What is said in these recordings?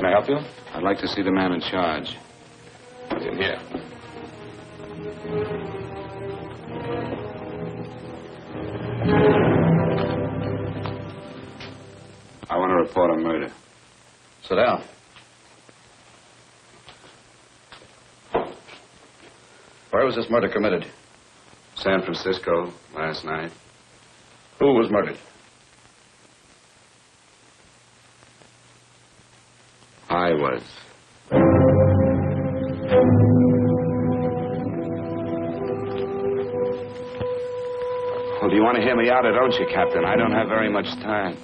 Can I help you? I'd like to see the man in charge. In here. I want to report a murder. Sit down. Where was this murder committed? San Francisco, last night. Who was murdered? I was. Well, do you want to hear me out or don't you, Captain? I don't have very much time.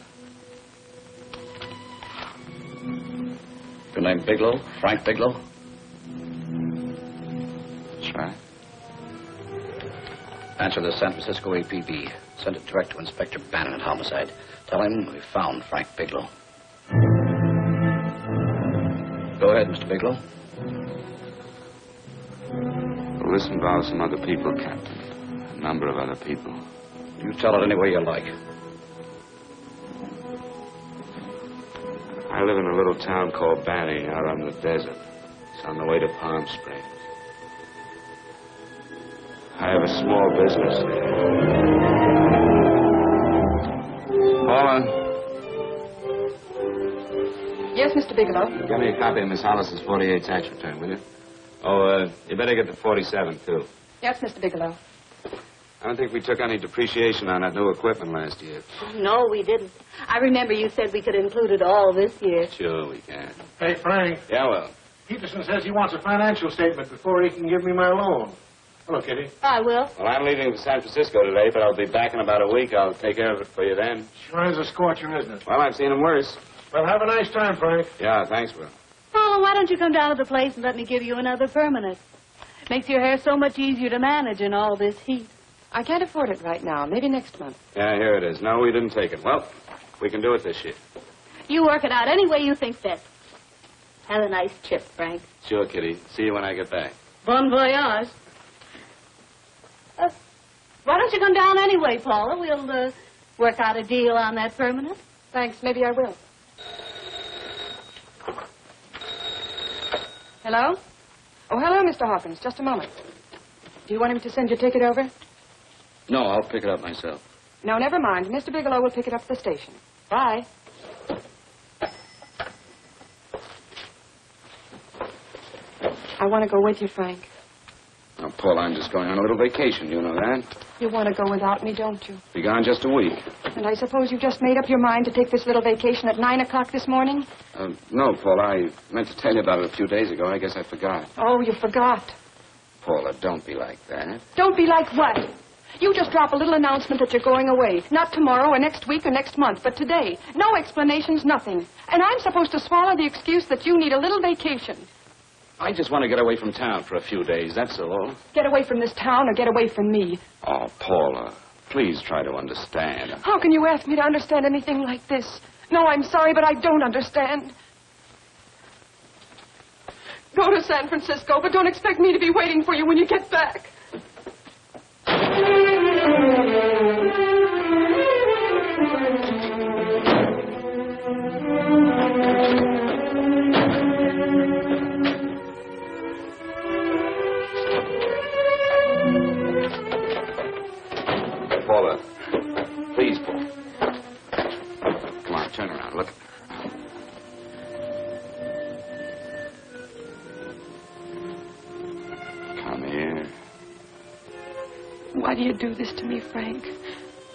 Your name Bigelow? Frank Bigelow? That's right. Answer the San Francisco APB. Send it direct to Inspector Bannon at Homicide. Tell him we found Frank Bigelow. Go ahead, Mr. Bigelow. Well, this involves some other people, Captain. A number of other people. You tell it any way you like. I live in a little town called Banning out on the desert. It's on the way to Palm Springs. I have a small business there. Paula? Yes, Mr. Bigelow. Give me a copy of Miss Hollis's 48 tax return, will you? Oh, you better get the 47, too. Yes, Mr. Bigelow. I don't think we took any depreciation on that new equipment last year. No, we didn't. I remember you said we could include it all this year. Sure we can. Hey, Frank. Yeah, well. Peterson says he wants a financial statement before he can give me my loan. Hello, Kitty. I will. Well, I'm leaving for San Francisco today, but I'll be back in about a week. I'll take care of it for you then. Sure is a scorcher, isn't it? Well, I've seen him worse. Well, have a nice time, Frank. Yeah, thanks, Will. Paula, why don't you come down to the place and let me give you another permanent? Makes your hair so much easier to manage in all this heat. I can't afford it right now. Maybe next month. Yeah, here it is. No, we didn't take it. Well, we can do it this year. You work it out any way you think fit. Have a nice trip, Frank. Sure, Kitty. See you when I get back. Bon voyage. Why don't you come down anyway, Paula? We'll work out a deal on that permanent. Thanks. Maybe I will. Hello? Oh, hello, Mr. Hawkins. Just a moment. Do you want him to send your ticket over? No, I'll pick it up myself. No, never mind. Mr. Bigelow will pick it up at the station. Bye. I want to go with you, Frank. Now, Paul, I'm just going on a little vacation. You know that? You want to go without me, don't you? Be gone just a week. And I suppose you just made up your mind to take this little vacation at 9 o'clock this morning? No, Paul, I meant to tell you about it a few days ago. I guess I forgot. Oh, you forgot. Paula, don't be like that. Don't be like what? You just drop a little announcement that you're going away. Not tomorrow or next week or next month, but today. No explanations, nothing. And I'm supposed to swallow the excuse that you need a little vacation. I just want to get away from town for a few days, that's all. Get away from this town or get away from me. Oh, Paula, please try to understand. How can you ask me to understand anything like this? No, I'm sorry, but I don't understand. Go to San Francisco, but don't expect me to be waiting for you when you get back. Paula, please, Paula. Come on, turn around. Look. Come here. Why do you do this to me, Frank?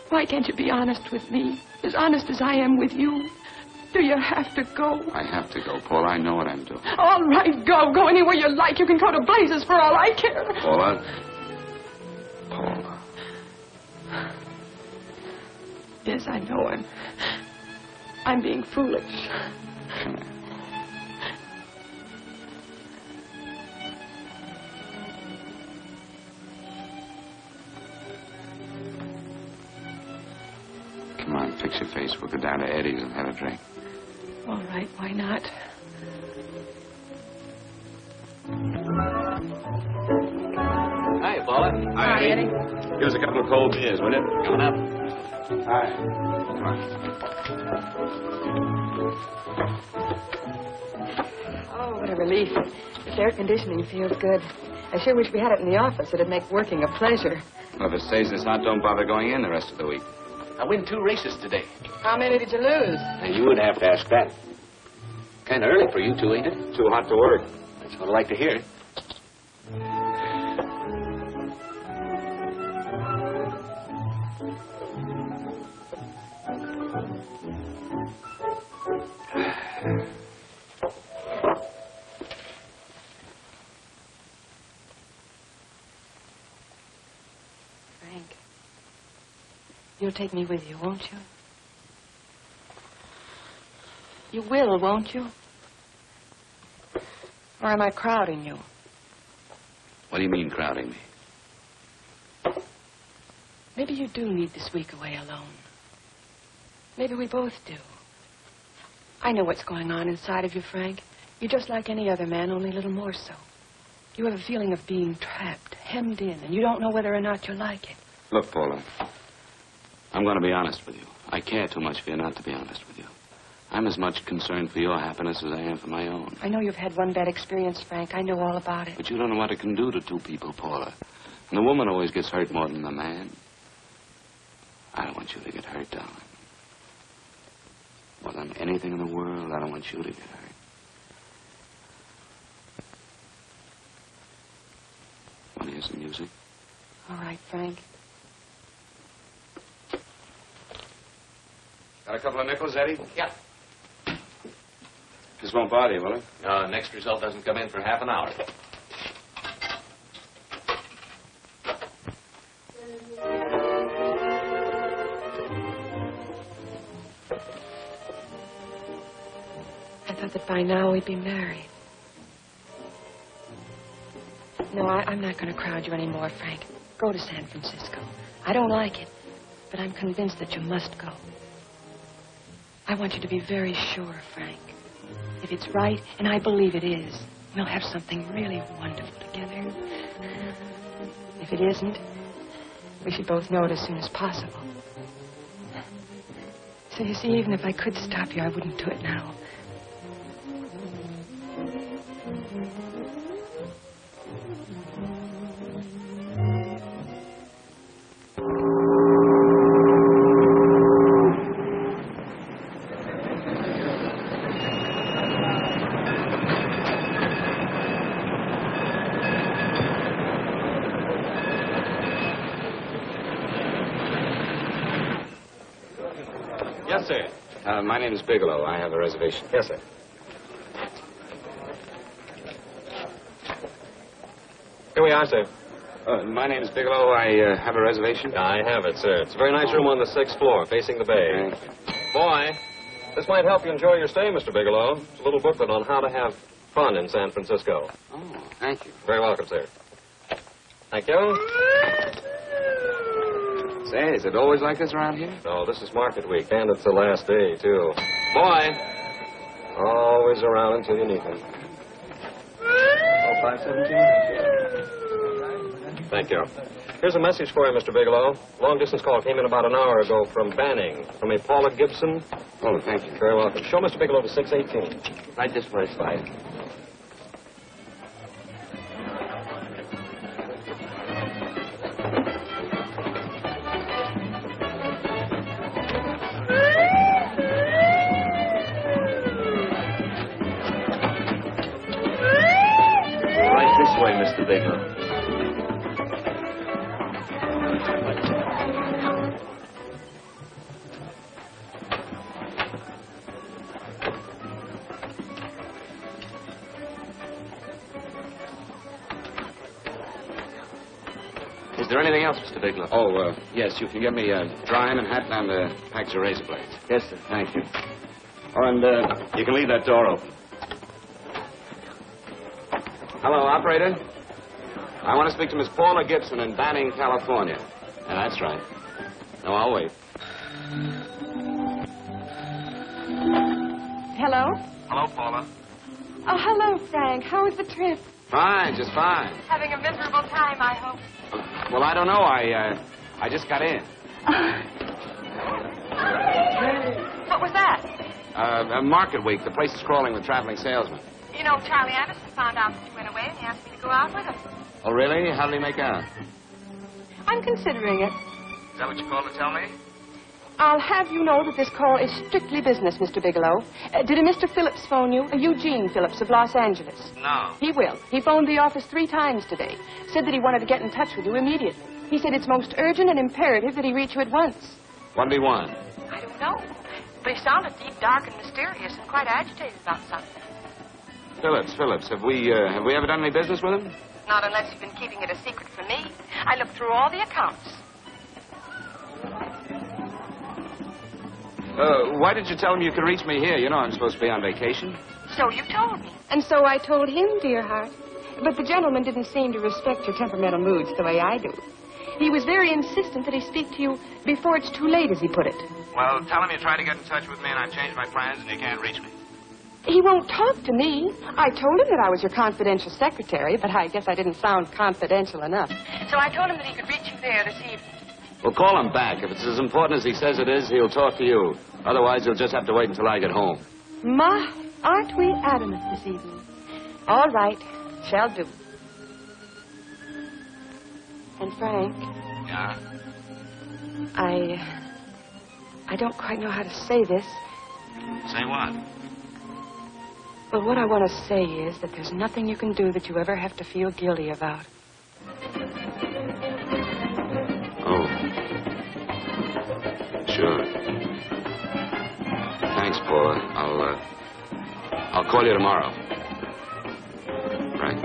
Why can't you be honest with me? As honest as I am with you? Do you have to go? I have to go, Paula. I know what I'm doing. All right, go. Go anywhere you like. You can go to blazes for all I care. Paula. Paula. Yes, I know. I'm being foolish. Come here. Come on, fix your face. We'll go down to Eddie's and have a drink. All right, why not? Hi, Paula. Hi, Eddie. Give us a couple of cold beers, will you? Coming up. Hi. Oh, what a relief. This air conditioning feels good. I sure wish we had it in the office. It'd make working a pleasure. Well, if it stays this hot, don't bother going in the rest of the week. I win 2 races today. How many did you lose? Now, you would have to ask that. Kind of early for you two, ain't it? Too hot to work. That's what I like to hear. Frank, you'll take me with you, won't you? You will, won't you? Or am I crowding you? What do you mean, crowding me? Maybe you do need this week away alone. Maybe we both do. I know what's going on inside of you, Frank. You're just like any other man, only a little more so. You have a feeling of being trapped, hemmed in, and you don't know whether or not you like it. Look, Paula, I'm going to be honest with you. I care too much for you not to be honest with you. I'm as much concerned for your happiness as I am for my own. I know you've had one bad experience, Frank. I know all about it. But you don't know what it can do to two people, Paula. And the woman always gets hurt more than the man. I don't want you to get hurt, darling. More than anything in the world, I don't want you to get hurt. Want to hear some music? All right, Frank. Got a couple of nickels, Eddie? Yeah. This won't bother you, will it? Next result doesn't come in for half an hour. I thought that by now we'd be married. No, I'm not going to crowd you anymore, Frank. Go to San Francisco. I don't like it, but I'm convinced that you must go. I want you to be very sure, Frank. If it's right, and I believe it is, we'll have something really wonderful together. If it isn't, we should both know it as soon as possible. So you see, even if I could stop you, I wouldn't do it now. Yes, sir. My name is Bigelow. I have a reservation. Yes, sir. Here we are, sir. My name is Bigelow. I have a reservation. I have it, sir. It's a very nice room on the 6th floor, facing the bay. Boy, this might help you enjoy your stay, Mr. Bigelow. It's a little booklet on how to have fun in San Francisco. Oh, thank you. Very welcome, sir. Thank you. Say, is it always like this around here? No, this is market week, and it's the last day, too. Boy, always around until you need him. 517? Thank you. Here's a message for you, Mr. Bigelow. Long-distance call came in about an hour ago from Banning. From a Paula Gibson. Oh, thank you. Very welcome. Show Mr. Bigelow to 618. Right this way, slide. Right this way, Mr. Bigelow. Is there anything else, Mr. Bigelow? Oh, yes. You can get me a dry and hat and a package of razor blades. Yes, sir. Thank you. Oh, and you can leave that door open. Hello, operator. I want to speak to Miss Paula Gibson in Banning, California. Yeah, that's right. No, I'll wait. Hello? Hello, Paula. Oh, hello, Frank. How was the trip? Fine, just fine. Having a miserable time, I hope. Well, I don't know. I just got in. Market week. The place is crawling with traveling salesmen. You know, Charlie Anderson found out that you went away and he asked me to go out with him. Oh, really? How did he make out? I'm considering it. Is that what you called to tell me? I'll have you know that this call is strictly business, Mr. Bigelow. Did a Mr. Phillips phone you? Eugene Phillips of Los Angeles. No. He will. He phoned the office 3 times today. Said that he wanted to get in touch with you immediately. He said it's most urgent and imperative that he reach you at once. What did he want? I don't know. But he sounded deep, dark, and mysterious and quite agitated about something. Phillips. Have we ever done any business with him? Not unless you've been keeping it a secret from me. I looked through all the accounts. Why did you tell him you could reach me here? You know I'm supposed to be on vacation. So you told me. And so I told him, dear heart. But the gentleman didn't seem to respect your temperamental moods the way I do. He was very insistent that he speak to you before it's too late, as he put it. Well, tell him you tried to get in touch with me and I've changed my plans and you can't reach me. He won't talk to me. I told him that I was your confidential secretary, but I guess I didn't sound confidential enough. So I told him that he could reach you there this evening. Well, call him back. If it's as important as he says it is, he'll talk to you. Otherwise, he'll just have to wait until I get home. Ma, aren't we adamant this evening? All right. Shall do. And Frank. Yeah? I don't quite know how to say this. Say what? Well, what I want to say is that there's nothing you can do that you ever have to feel guilty about. Oh. Sure. Thanks, Paula. I'll call you tomorrow. Right.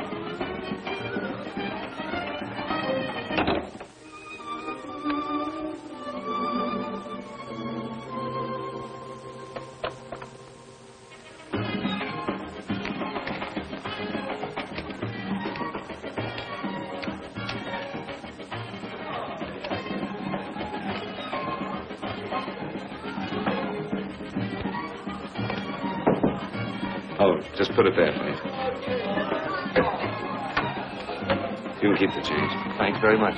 Oh, just put it there, please. You can keep the change. Thanks very much.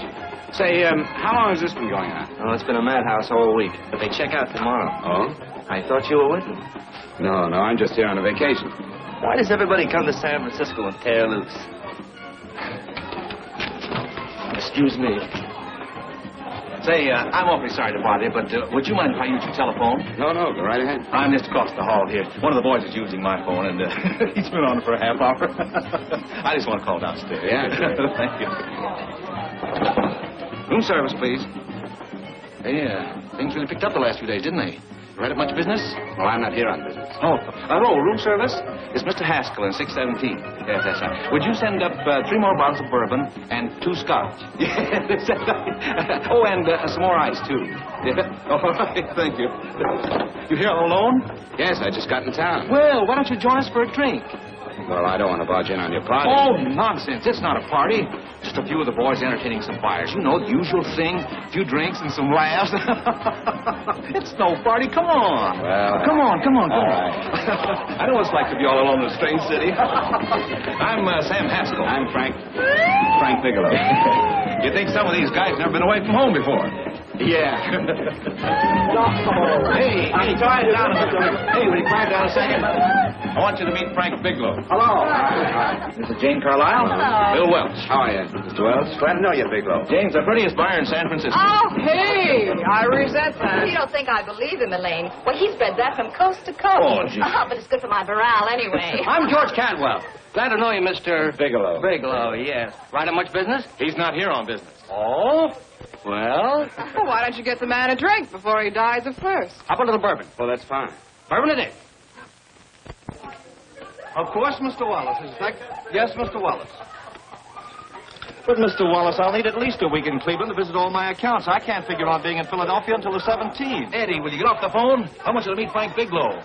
Say, how long has this been going on? Oh, it's been a madhouse all week, but they check out tomorrow. Oh? I thought you were with them. No, I'm just here on a vacation. Why does everybody come to San Francisco and tear loose? Excuse me. Say, I'm awfully sorry to bother you, but would you mind if I use your telephone? No, go right ahead. I'm just across the hall here. One of the boys is using my phone, and he's been on it for a half hour. I just want to call downstairs. Yeah, sure. Thank you. Room service, please. Hey, things really picked up the last few days, didn't they? You right up much business? Well, I'm not here on business. Oh, room service? It's Mr. Haskell in 617. Yes, that's right. Would you send up 3 more bottles of bourbon and 2 scotch? Yes, that's right. Oh, and some more ice, too. Yeah. All right, thank you. You here all alone? Yes, I just got in town. Well, why don't you join us for a drink? Well, I don't want to barge in on your party. Oh, nonsense. It's not a party. Just a few of the boys entertaining some buyers. You know, the usual thing. A few drinks and some laughs. It's no party. Come on. Well, Come on. right. I know what it's like to be all alone in a strange city. I'm Sam Haskell. I'm Frank Bigelow. You think some of these guys never been away from home before? Yeah. Hey, quiet down a minute. Hey, will you quiet down a second? I want you to meet Frank Bigelow. Hello. This is Jane Carlisle. Hello. Bill Welch. How are you, Mr. Wells? Glad to know you, Bigelow. Jane's the prettiest buyer in San Francisco. Oh, hey! I resent that. You don't think I believe him, Elaine? Well, he's bred that from coast to coast. Oh, gee. But it's good for my morale anyway. I'm George Cantwell. Glad to know you, Mr. Bigelow. Bigelow, yes. Right on much business? He's not here on business. Oh? Well, Well, why don't you get the man a drink before he dies of thirst? how about a little bourbon? Well, that's fine. Bourbon it is. Of course, Mr. Wallace. Yes, Mr. Wallace. But, Mr. Wallace, I'll need at least a week in Cleveland to visit all my accounts. I can't figure on being in Philadelphia until the 17th. Eddie, will you get off the phone? I want you to meet Frank Bigelow.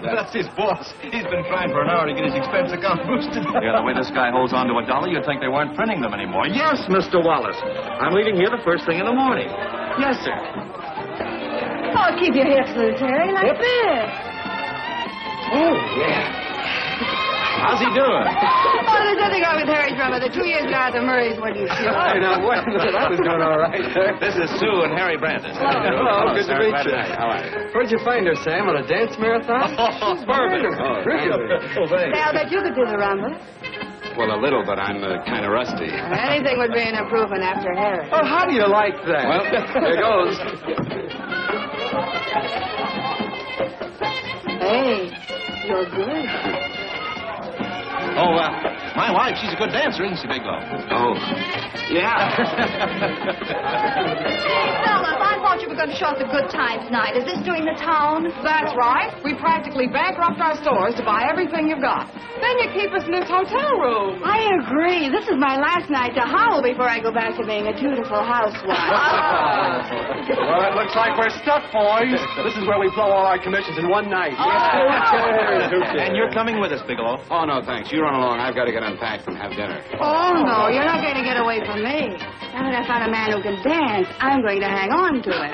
That's his boss. He's been trying for an hour to get his expense account boosted. Yeah, the way this guy holds on to $1, you'd think they weren't printing them anymore. Yes, Mr. Wallace. I'm leaving here the first thing in the morning. Yes, sir. Oh, keep your hips loose, Harry, like this. Oh, yeah. How's he doing? Oh, there's nothing wrong with Harry Drummer. The 2 years now at the Murrays when you see. Hey, now, wait a minute. I was doing all right. This is Sue and Harry Brandis. Hello, good to meet you. How are you? Where'd you find her, Sam? On a dance marathon? Bourbon. Really? Say, I'll bet you could do the rumba. Well, a little, but I'm kind of rusty. Anything would be an improvement after Harry. Oh, how do you like that? Well, here goes. Hey, you're good. Oh, my wife, she's a good dancer, isn't she, Bigelow? Oh, yeah. Fellas, I thought you were going to show us a good time tonight. Is this doing the town? That's right. We practically bankrupt our stores to buy everything you've got. Then you keep us in this hotel room. I agree. This is my last night to howl before I go back to being a dutiful housewife. Well, it looks like we're stuck, boys. This is where we blow all our commissions in one night. And you're coming with us, Bigelow. Oh, no, thanks. You run along. I've got to get unpacked and have dinner. Oh, no, you're not going to get away from me. Now that I found a man who can dance, I'm going to hang on to him.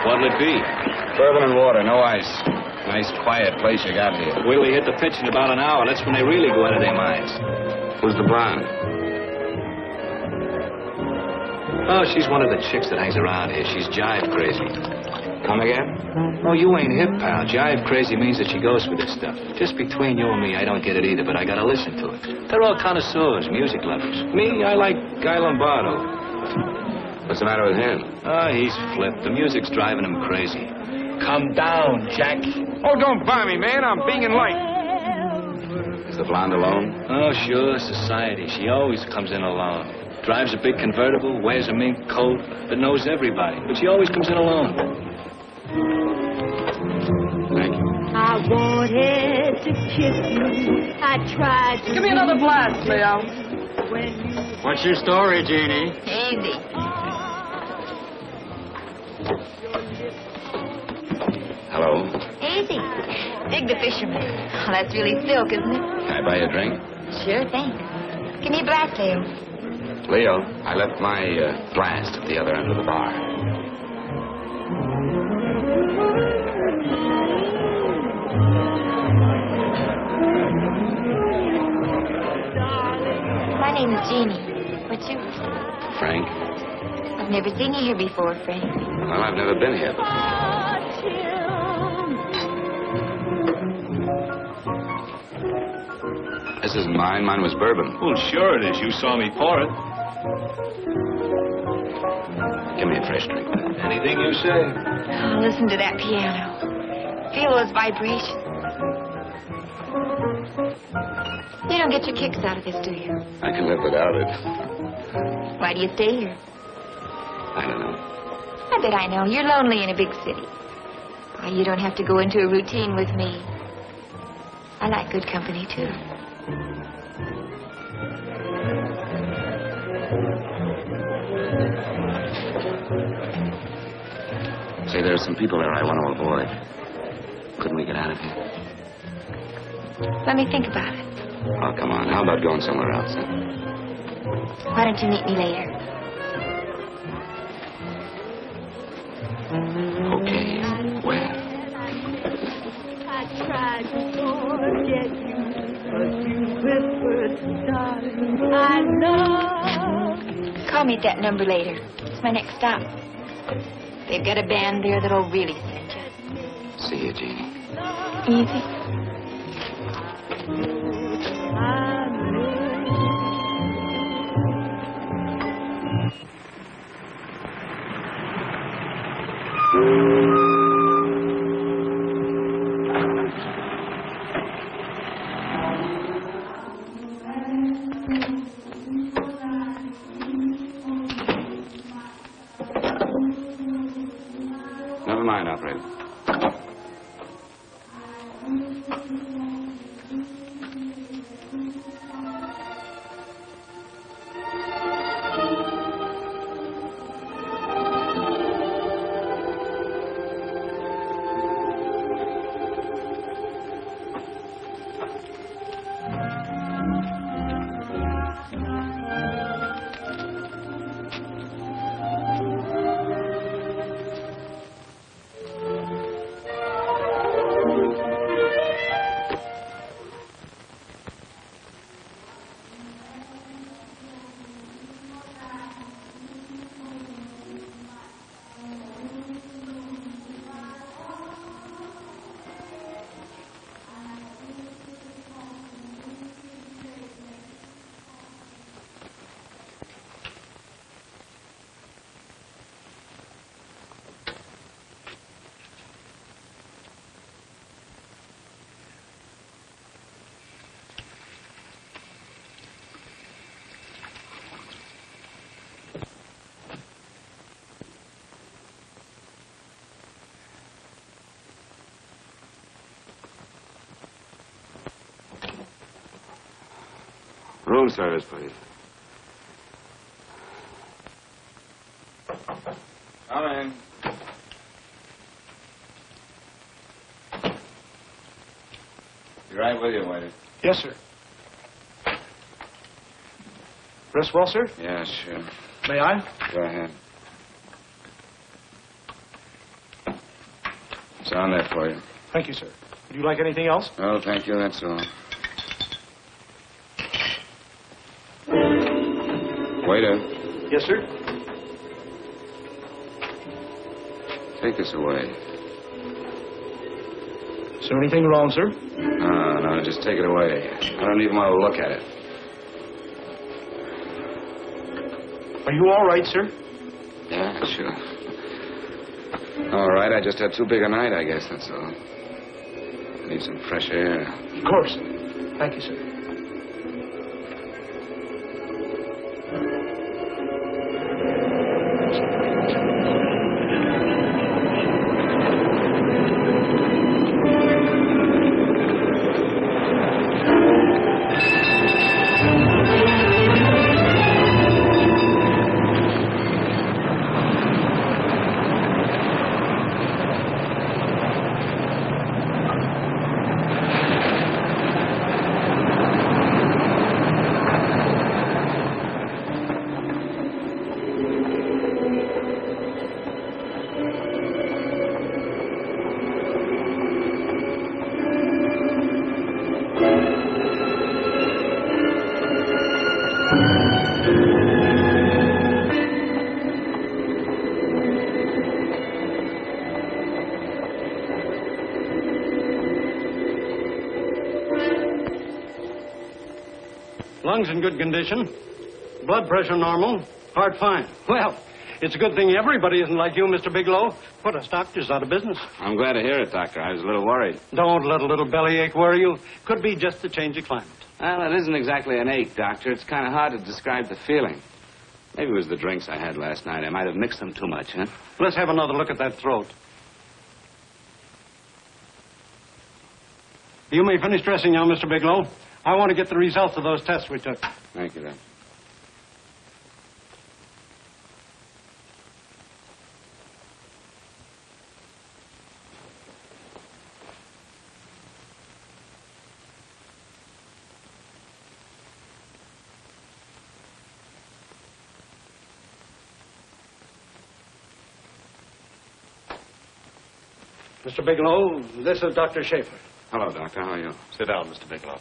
What'll it be? Bourbon and water, no ice. Nice, quiet place you got here. Wait till we hit the pitch in about an hour. That's when they really go out of their minds. Who's the blonde? Oh, she's one of the chicks that hangs around here. She's jive crazy. Come again? Oh, you ain't hip, pal. Jive crazy means that she goes for this stuff. Just between you and me, I don't get it either, but I gotta listen to it. They're all connoisseurs, music lovers. Me, I like Guy Lombardo. What's the matter with him? Oh, he's flipped. The music's driving him crazy. Come down, Jack. Oh, don't buy me, man. I'm being late. Is the blonde alone? Oh, sure, society. She always comes in alone. Drives a big convertible, wears a mink coat, but knows everybody. But she always comes in alone. Thank you. I wanted to kiss you. I tried to... Give me another blast, Leo. What's your story, Jeannie? Easy. Hello. Easy. Dig the fisherman. Oh, that's really silk, isn't it? Can I buy you a drink? Sure thing. Give me a blast, Leo. Leo, I left my blast at the other end of the bar. My name is Jeannie. What's yours? Frank? I've never seen you here before, Frank. Well, I've never been here before. This isn't mine. Mine was bourbon. Well, sure it is. You saw me pour it. Give me a fresh drink. Anything you say. Oh, listen to that piano. Feel those vibrations. You don't get your kicks out of this, do you? I can live without it. Why do you stay here? I don't know. I bet I know. You're lonely in a big city. Why, you don't have to go into a routine with me. I like good company, too. Say, there are some people there I want to avoid. Couldn't we get out of here? Let me think about it. Oh, come on. How about going somewhere else? Huh? Why don't you meet me later? Okay. Where? I tried to forget you, but you whispered, darling, I love. Call me at that number later. It's my next stop. They've got a band there that'll really send you. See you, Jeannie. Easy. Never mind, operator. Room service, please. Come in. Be right with you, waiter. Yes, sir. Rest well, sir? Yeah, sure. May I? Go ahead. It's on there for you. Thank you, sir. Would you like anything else? Oh, thank you. That's all. Waiter. Yes, sir. Take this away. Is there anything wrong, sir? No, just take it away. I don't even want to look at it. Are you all right, sir? Yeah, sure. All right, I just had too big a night, I guess, that's all. Need some fresh air. Of course. Thank you, sir. Lungs in good condition. Blood pressure normal. Heart fine. Well, it's a good thing everybody isn't like you, Mr. Bigelow. Put us doctors out of business. I'm glad to hear it, Doctor. I was a little worried. Don't let a little bellyache worry you. Could be just the change of climate. Well, it isn't exactly an ache, Doctor. It's kind of hard to describe the feeling. Maybe it was the drinks I had last night. I might have mixed them too much, huh? Let's have another look at that throat. You may finish dressing now, Mr. Bigelow. I want to get the results of those tests we took. Thank you, Doctor. Mr. Bigelow, this is Dr. Schaefer. Hello, Doctor. How are you? Sit down, Mr. Bigelow.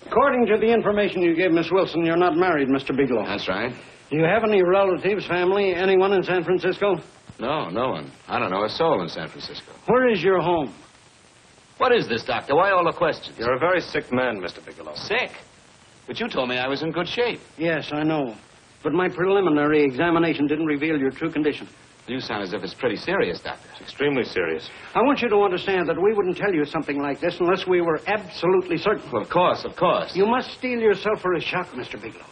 According to the information you gave Miss Wilson, you're not married, Mr. Bigelow. That's right. Do you have any relatives, family, anyone in San Francisco? No, no one. I don't know a soul in San Francisco. Where is your home? What is this, Doctor? Why all the questions? You're a very sick man, Mr. Bigelow. Sick? But you told me I was in good shape. Yes, I know. But my preliminary examination didn't reveal your true condition. You sound as if it's pretty serious, Doctor. It's extremely serious. I want you to understand that we wouldn't tell you something like this unless we were absolutely certain. Well, of course, of course. You must steel yourself for a shock, Mr. Bigelow.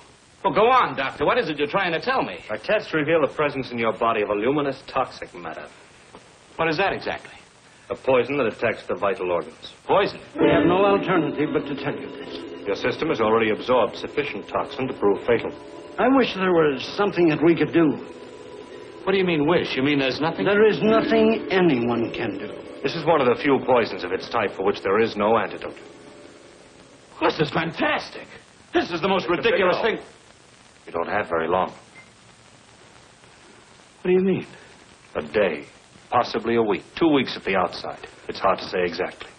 Well, go on, Doctor. What is it you're trying to tell me? Our tests reveal the presence in your body of a luminous toxic matter. What is that exactly? A poison that attacks the vital organs. Poison? We have no alternative but to tell you this. Your system has already absorbed sufficient toxin to prove fatal. I wish there was something that we could do. What do you mean, wish? You mean there's nothing? There is nothing anyone can do. This is one of the few poisons of its type for which there is no antidote. Well, this is fantastic. This is the most ridiculous thing. You don't have very long. What do you mean? A day. Possibly a week. 2 weeks at the outside. It's hard to say exactly.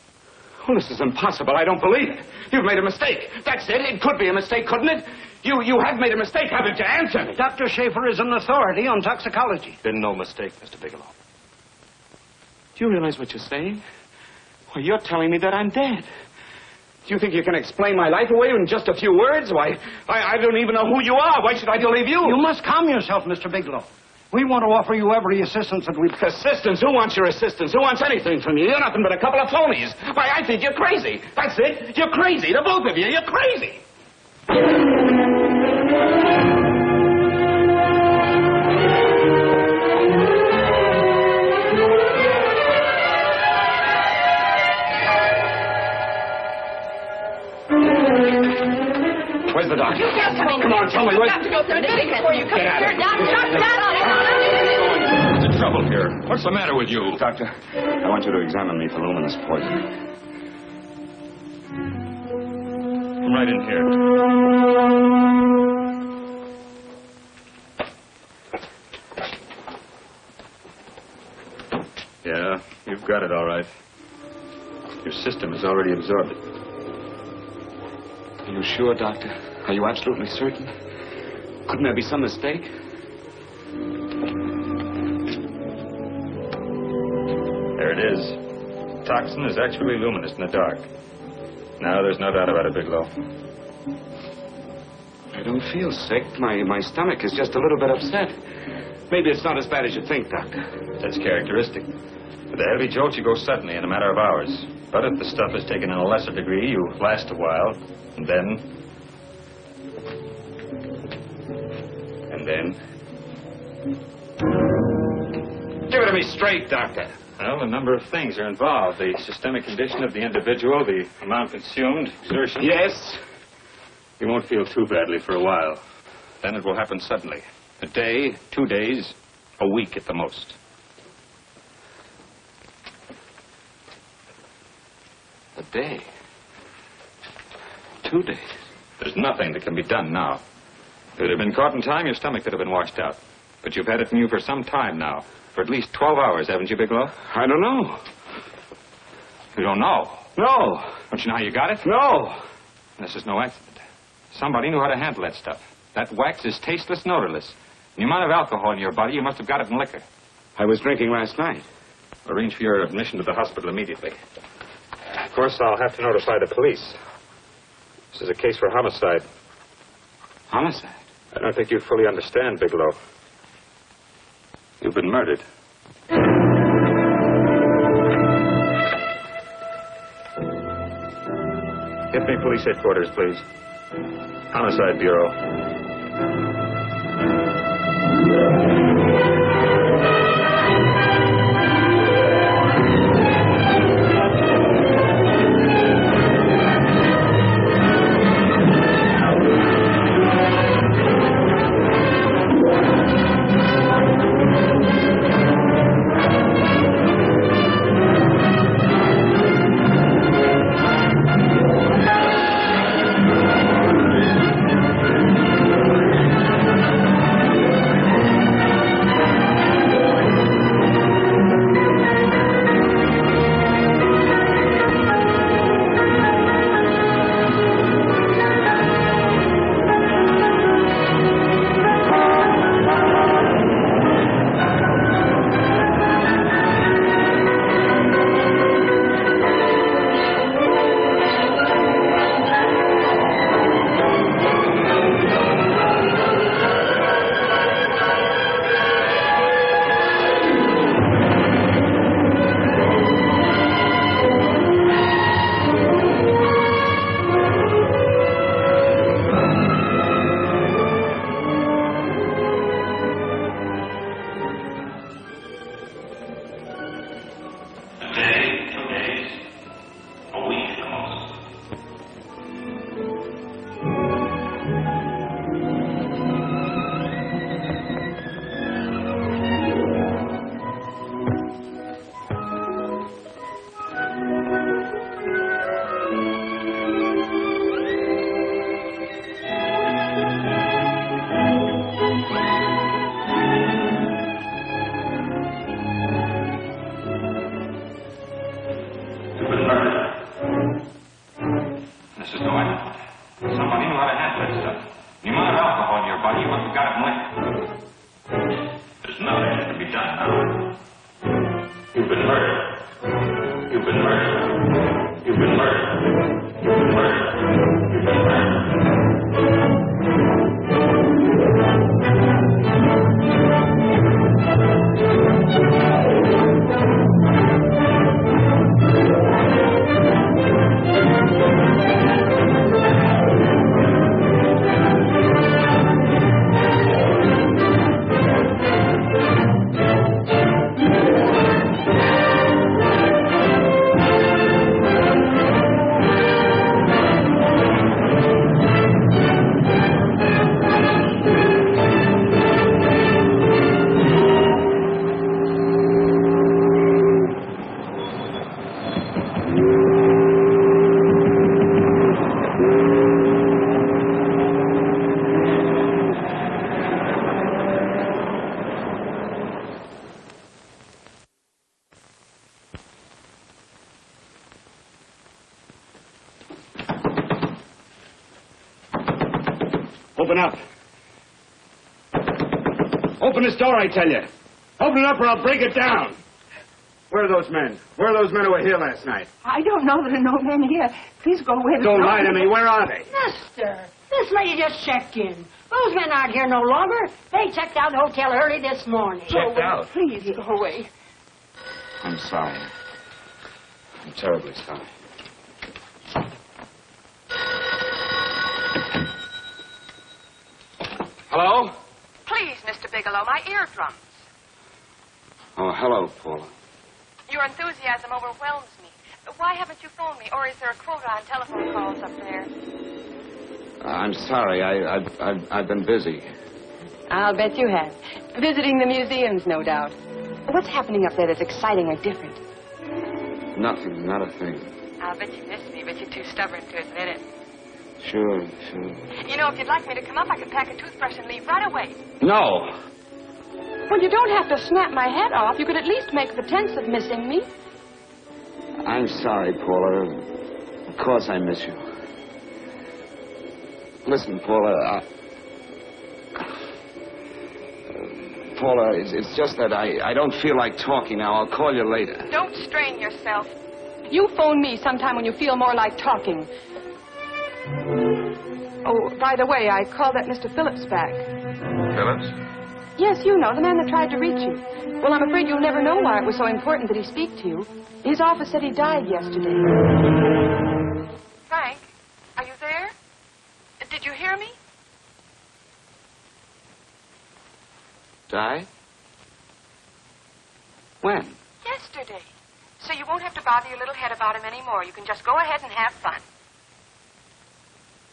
Oh, this is impossible. I don't believe it. You've made a mistake. That's it. It could be a mistake, couldn't it? You have made a mistake, haven't you? Answer me. Dr. Schaefer is an authority on toxicology. Been no mistake, Mr. Bigelow. Do you realize what you're saying? Well, you're telling me that I'm dead. Do you think you can explain my life away in just a few words? Why, I don't even know who you are. Why should I believe you? You must calm yourself, Mr. Bigelow. We want to offer you every assistance that we... Assistance? Who wants your assistance? Who wants anything from you? You're nothing but a couple of phonies. Why, I think you're crazy. That's it. You're crazy. The both of you. You're crazy. Where's the doctor? Come on, tell me. Where's... Get out of here. What's the trouble here? What's the matter with you? Doctor, I want you to examine me for luminous poison. Come right in here. Yeah, you've got it all right. Your system has already absorbed it. Are you sure, Doctor? Are you absolutely certain? Couldn't there be some mistake? There it is. Toxin is actually luminous in the dark. Now, there's no doubt about it, Bigelow. I don't feel sick. My stomach is just a little bit upset. Maybe it's not as bad as you think, Doctor. That's characteristic. With a heavy jolt, you go suddenly in a matter of hours. But if the stuff is taken in a lesser degree, you last a while, and then... Give it to me straight, Doctor. Well, a number of things are involved. The systemic condition of the individual, the amount consumed, exertion. Yes? You won't feel too badly for a while. Then it will happen suddenly. A day, 2 days, a week at the most. A day. 2 days. There's nothing that can be done now. If it had been caught in time, your stomach could have been washed out. But you've had it in you for some time now. For at least 12 hours, haven't you, Bigelow? I don't know. You don't know? No. Don't you know how you got it? No. This is no accident. Somebody knew how to handle that stuff. That wax is tasteless and odorless. The amount of alcohol in your body, you must have got it in liquor. I was drinking last night. Arrange for your admission to the hospital immediately. Of course, I'll have to notify the police. This is a case for homicide. Homicide? I don't think you fully understand, Bigelow. You've been murdered. Get me police headquarters, please. Homicide Bureau. Open up. Open this door, I tell you. Open it up or I'll break it down. Where are those men? Where are those men who were here last night? I don't know. There are no men here. Please go away. Don't lie to me. Where are they? Mister, this lady just checked in. Those men aren't here no longer. They checked out the hotel early this morning. Checked out? Please go away. I'm sorry. I'm terribly sorry. Hello? Please, Mr. Bigelow, my eardrums. Oh, hello, Paula. Your enthusiasm overwhelms me. Why haven't you phoned me, or is there a quota on telephone calls up there? I'm sorry. I've been busy. I'll bet you have. Visiting the museums, no doubt. What's happening up there that's exciting or different? Nothing, not a thing. I'll bet you miss me, but you're too stubborn to admit it. Sure. You know, if you'd like me to come up, I could pack a toothbrush and leave right away. No. Well, you don't have to snap my head off. You could at least make pretense of missing me. I'm sorry, Paula. Of course I miss you. Listen, Paula, Paula, it's just that I don't feel like talking now. I'll call you later. Don't strain yourself. You phone me sometime when you feel more like talking. Oh, by the way, I called that Mr. Phillips back. Phillips? Yes, you know, the man that tried to reach you. Well, I'm afraid you'll never know why it was so important that he speak to you. His office said he died yesterday. Frank, are you there? Did you hear me? Die? When? Yesterday. So you won't have to bother your little head about him anymore. You can just go ahead and have fun.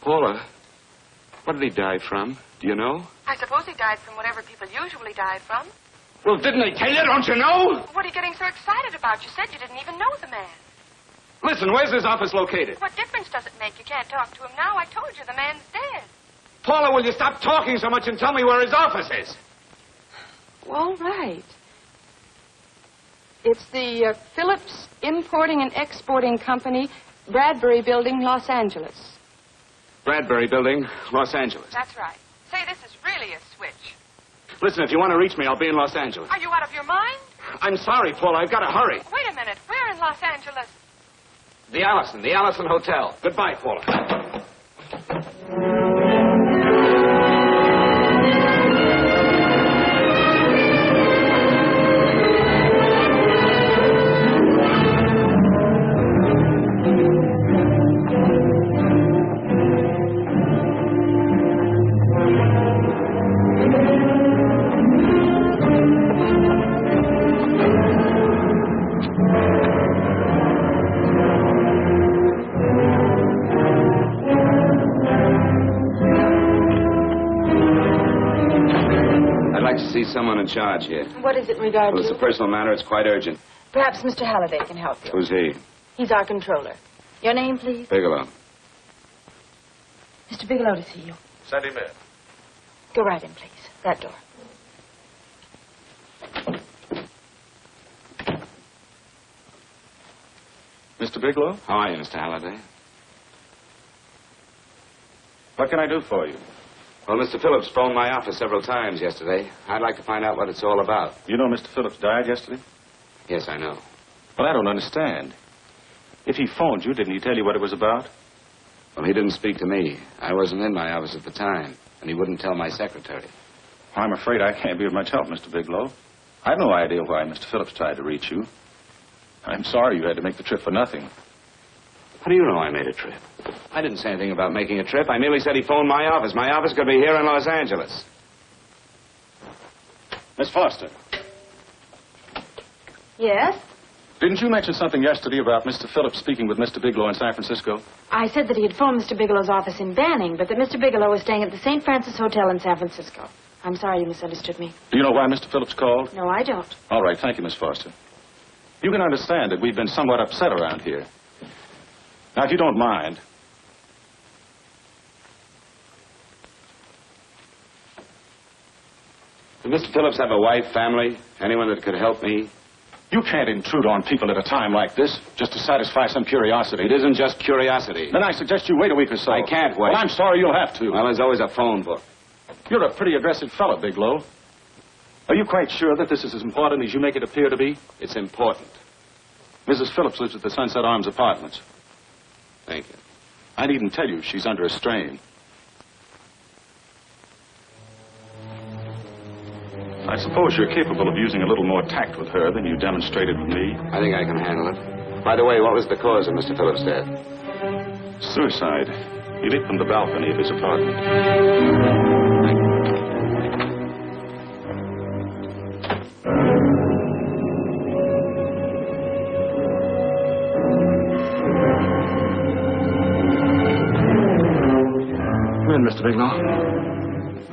Paula, what did he die from? Do you know? I suppose he died from whatever people usually die from. Well, didn't they tell you? Don't you know? What are you getting so excited about? You said you didn't even know the man. Listen, where's his office located? What difference does it make? You can't talk to him now. I told you the man's dead. Paula, will you stop talking so much and tell me where his office is? All right. It's the Phillips Importing and Exporting Company, Bradbury Building, Los Angeles. Bradbury Building, Los Angeles. That's right. Say, this is really a switch. Listen, if you want to reach me, I'll be in Los Angeles. Are you out of your mind? I'm sorry, Paula. I've got to hurry. Wait a minute. Where in Los Angeles? The Allison Hotel. Goodbye, Paula. See someone in charge here. What is it in regard Well, it's to? a personal matter. It's quite urgent. Perhaps Mr. Halliday can help you. Who's he? He's our controller. Your name, please? Bigelow. Mr. Bigelow to see you. Send him in. Go right in, please. That door. Mr. Bigelow? How are you, Mr. Halliday? What can I do for you? Well, Mr. Phillips phoned my office several times yesterday. I'd like to find out what it's all about. You know Mr. Phillips died yesterday? Yes, I know. Well, I don't understand. If he phoned you, didn't he tell you what it was about? Well, he didn't speak to me. I wasn't in my office at the time, and he wouldn't tell my secretary. I'm afraid I can't be of much help, Mr. Bigelow. I've no idea why Mr. Phillips tried to reach you. I'm sorry you had to make the trip for nothing. How do you know I made a trip? I didn't say anything about making a trip. I merely said he phoned my office. My office could be here in Los Angeles. Miss Foster, Yes? didn't you mention something yesterday about Mr. Phillips speaking with Mr. Bigelow in San Francisco? I said that he had phoned Mr. Bigelow's office in Banning, but that Mr. Bigelow was staying at the St. Francis Hotel in San Francisco. I'm sorry you misunderstood me. Do you know why Mr. Phillips called? No, I don't. All right, thank you, Miss Foster. You can understand that we've been somewhat upset around here. Now, if you don't mind, Did Mr. Phillips have a wife, family, anyone that could help me? you can't intrude on people at a time like this just to satisfy some curiosity. It isn't just curiosity. Then I suggest you wait a week or so. I can't wait. Well, I'm sorry you'll have to. Well, there's always a phone book. You're a pretty aggressive fellow, Bigelow. Are you quite sure that this is as important as you make it appear to be? It's important. Mrs. Phillips lives at the Sunset Arms Apartments. Thank you. I needn't tell you she's under a strain. I suppose you're capable of using a little more tact with her than you demonstrated with me. I think I can handle it. By the way, what was the cause of Mr. Phillips' death? Suicide. He leaped from the balcony of his apartment. Come in, Mr. Bigelow.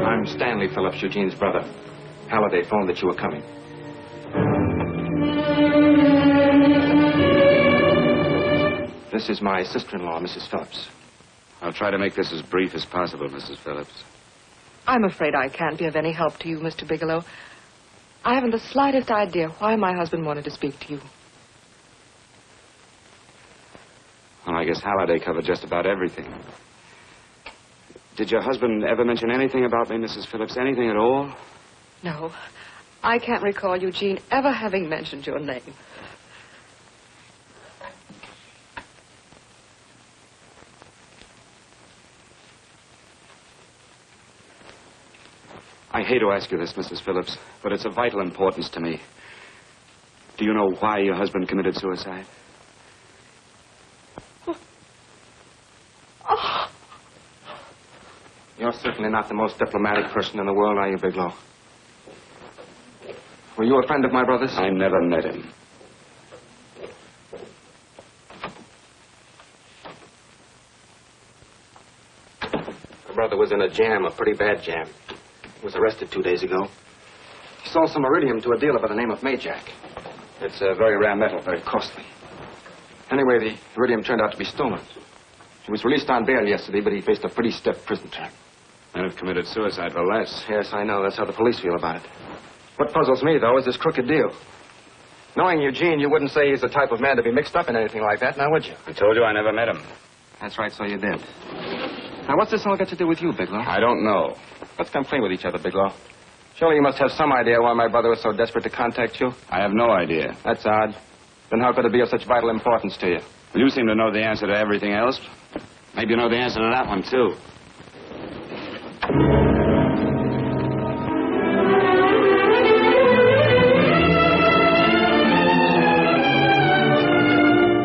I'm Stanley Phillips, Eugene's brother. Halliday phoned that you were coming. This is my sister-in-law, Mrs. Phillips. I'll try to make this as brief as possible, Mrs. Phillips. I'm afraid I can't be of any help to you, Mr. Bigelow. I haven't the slightest idea why my husband wanted to speak to you. Well, I guess Halliday covered just about everything. Did your husband ever mention anything about me, Mrs. Phillips? Anything at all? No, I can't recall Eugene ever having mentioned your name. I hate to ask you this, Mrs. Phillips, but it's of vital importance to me. Do you know why your husband committed suicide? Oh. You're certainly not the most diplomatic person in the world, are you, Bigelow? Were you a friend of my brother's? I never met him. My brother was in a jam, a pretty bad jam. He was arrested 2 days ago. He sold some iridium to a dealer by the name of Majak. It's a very rare metal, very costly. Anyway, the iridium turned out to be stolen. He was released on bail yesterday, but he faced a pretty stiff prison term. Men have committed suicide for less. Yes, I know. That's how the police feel about it. What puzzles me, though, is this crooked deal. Knowing Eugene, you wouldn't say he's the type of man to be mixed up in anything like that, now would you? I told you I never met him. That's right, so you did. Now, what's this all got to do with you, Bigelow? I don't know. Let's come clean with each other, Bigelow. Surely you must have some idea why my brother was so desperate to contact you. I have no idea. That's odd. Then how could it be of such vital importance to you? Well, you seem to know the answer to everything else. Maybe you know the answer to that one, too.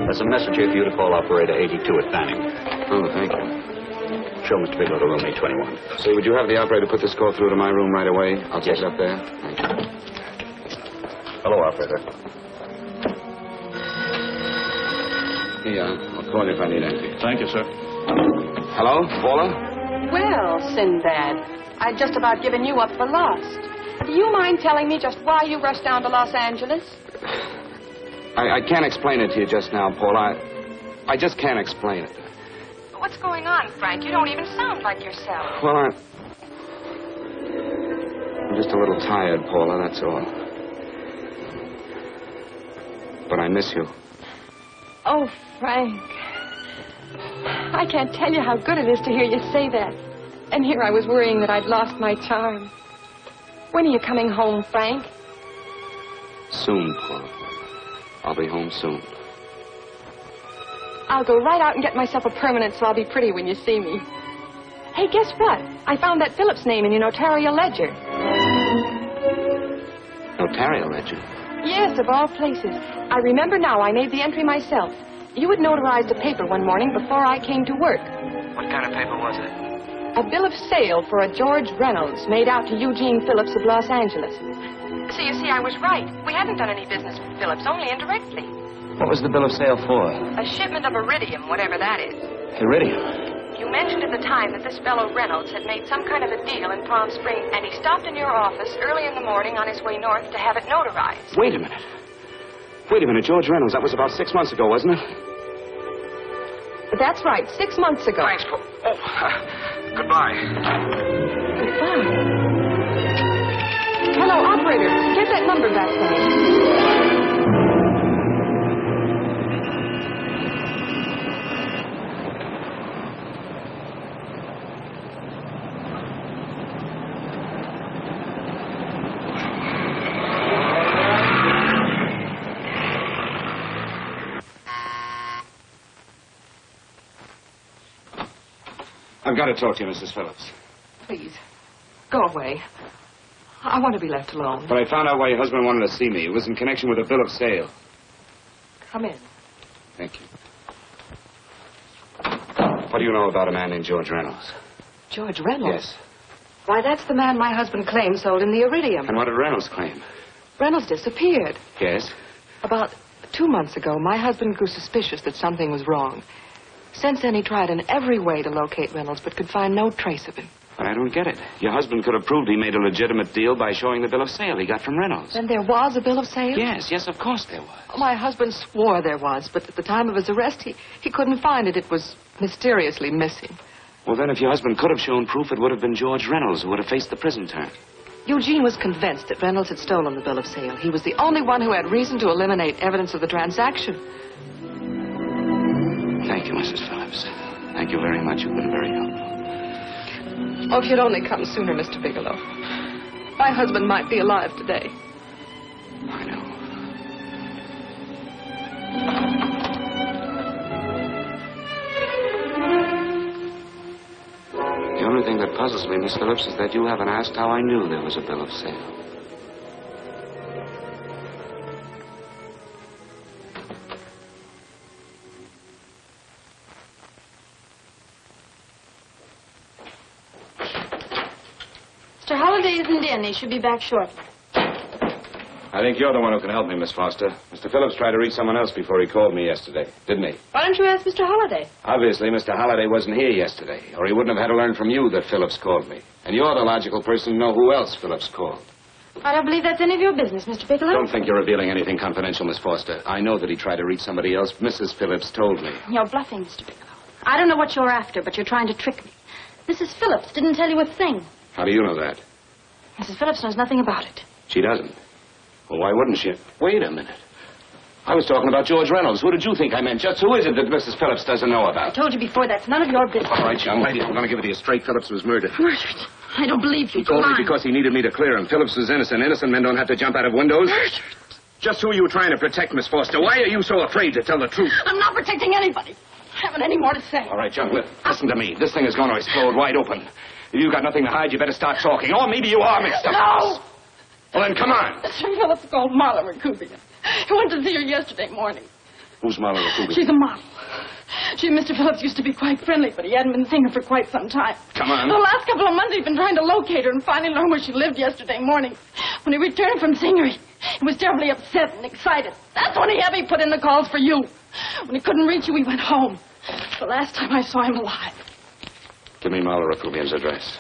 There's a message here for you to call operator 82 at Banning. Oh, thank you. Show Mr. Bigelow to room 821. Say, would you have the operator put this call through to my room right away? I'll take it up there. Thank you. Hello, operator. I'll call you if I need anything. Thank you, sir. Hello, Paula? Well, Sinbad, I'd just about given you up for lost. Do you mind telling me just why you rushed down to Los Angeles? I can't explain it to you just now, Paula. I just can't explain it. What's going on, Frank? You don't even sound like yourself. Well, I'm just a little tired, Paula, that's all. But I miss you. Oh, Frank. I can't tell you how good it is to hear you say that. And here I was worrying that I'd lost my charm. When are you coming home, Frank? Soon, Paula. I'll be home soon. I'll go right out and get myself a permanent so I'll be pretty when you see me. Hey, guess what? I found that Phillips name in your notarial ledger. Notarial ledger? Yes, of all places. I remember now I made the entry myself. You had notarized a paper one morning before I came to work. What kind of paper was it? A bill of sale for a George Reynolds made out to Eugene Phillips of Los Angeles. So you see, I was right. We haven't done any business with Phillips, only indirectly. What was the bill of sale for? A shipment of iridium, whatever that is. Iridium? You mentioned at the time that this fellow Reynolds had made some kind of a deal in Palm Springs, and he stopped in your office early in the morning on his way north to have it notarized. Wait a minute. Wait a minute, George Reynolds. That was about 6 months ago, wasn't it? That's right, 6 months ago. Thanks, Paul. Goodbye. Goodbye. Hello, operator. Get that number back for me. I've got to talk to you, Mrs. Phillips. Please, go away. I want to be left alone. But I found out why your husband wanted to see me. It was in connection with a bill of sale. Come in. Thank you. What do you know about a man named George Reynolds? George Reynolds? Yes. Why, that's the man my husband claimed sold him the iridium. And what did Reynolds claim? Reynolds disappeared. Yes? About 2 months ago, my husband grew suspicious that something was wrong. Since then, he tried in every way to locate Reynolds, but could find no trace of him. But I don't get it. Your husband could have proved he made a legitimate deal by showing the bill of sale he got from Reynolds. Then there was a bill of sale? Yes, of course there was. My husband swore there was, but at the time of his arrest, he couldn't find it. It was mysteriously missing. Well, then, if your husband could have shown proof, it would have been George Reynolds who would have faced the prison term. Eugene was convinced that Reynolds had stolen the bill of sale. He was the only one who had reason to eliminate evidence of the transaction. Thank you, Mrs. Phillips. Thank you very much. You've been very helpful. Oh, if you'd only come sooner, Mr. Bigelow. My husband might be alive today. I know. The only thing thing that puzzles me, Miss Phillips, is that you haven't asked how I knew there was a bill of sale. Mr. Holliday isn't in. He should be back shortly. I think you're the one who can help me, Miss Foster. Mr. Phillips tried to reach someone else before he called me yesterday, didn't he? Why don't you ask Mr. Holliday? Obviously, Mr. Holliday wasn't here yesterday, or he wouldn't have had to learn from you that Phillips called me. And you're the logical person to know who else Phillips called. I don't believe that's any of your business, Mr. Bigelow. Don't think you're revealing anything confidential, Miss Foster. I know that he tried to reach somebody else. Mrs. Phillips told me. You're bluffing, Mr. Bigelow. I don't know what you're after, but you're trying to trick me. Mrs. Phillips didn't tell you a thing. How do you know that? Mrs. Phillips knows nothing about it. She doesn't. Well, why wouldn't she? Wait a minute. I was talking about George Reynolds. Who did you think I meant? Just who is it that Mrs. Phillips doesn't know I about? told you before, that's none of your business. All right, young lady, I'm going to give it to you straight. Phillips was murdered. Murdered? I don't believe you. He told me because he needed me to clear him. Phillips was innocent. Innocent men don't have to jump out of windows. Murdered? Just who are you trying to protect, Miss Foster? Why are you so afraid to tell the truth? I'm not protecting anybody. I haven't any more to say. All right, young lady, listen to me. This thing is going to explode wide open. If you've got nothing to hide, you better start talking. Or maybe you are mixed up. No! Well, then, come on. Mr. Phillips called Marla Rakubian. He went to see her yesterday morning. Who's Marla Rakubian? She's a model. She and Mr. Phillips used to be quite friendly, but he hadn't been seeing her for quite some time. Come on. The last couple of months he'd been trying to locate her and finally learned where she lived yesterday morning. When he returned from seeing her, he was terribly upset and excited. That's when he put in the calls for you. When he couldn't reach you, he went home. The last time I saw him alive. Give me Marla Rakubian's address.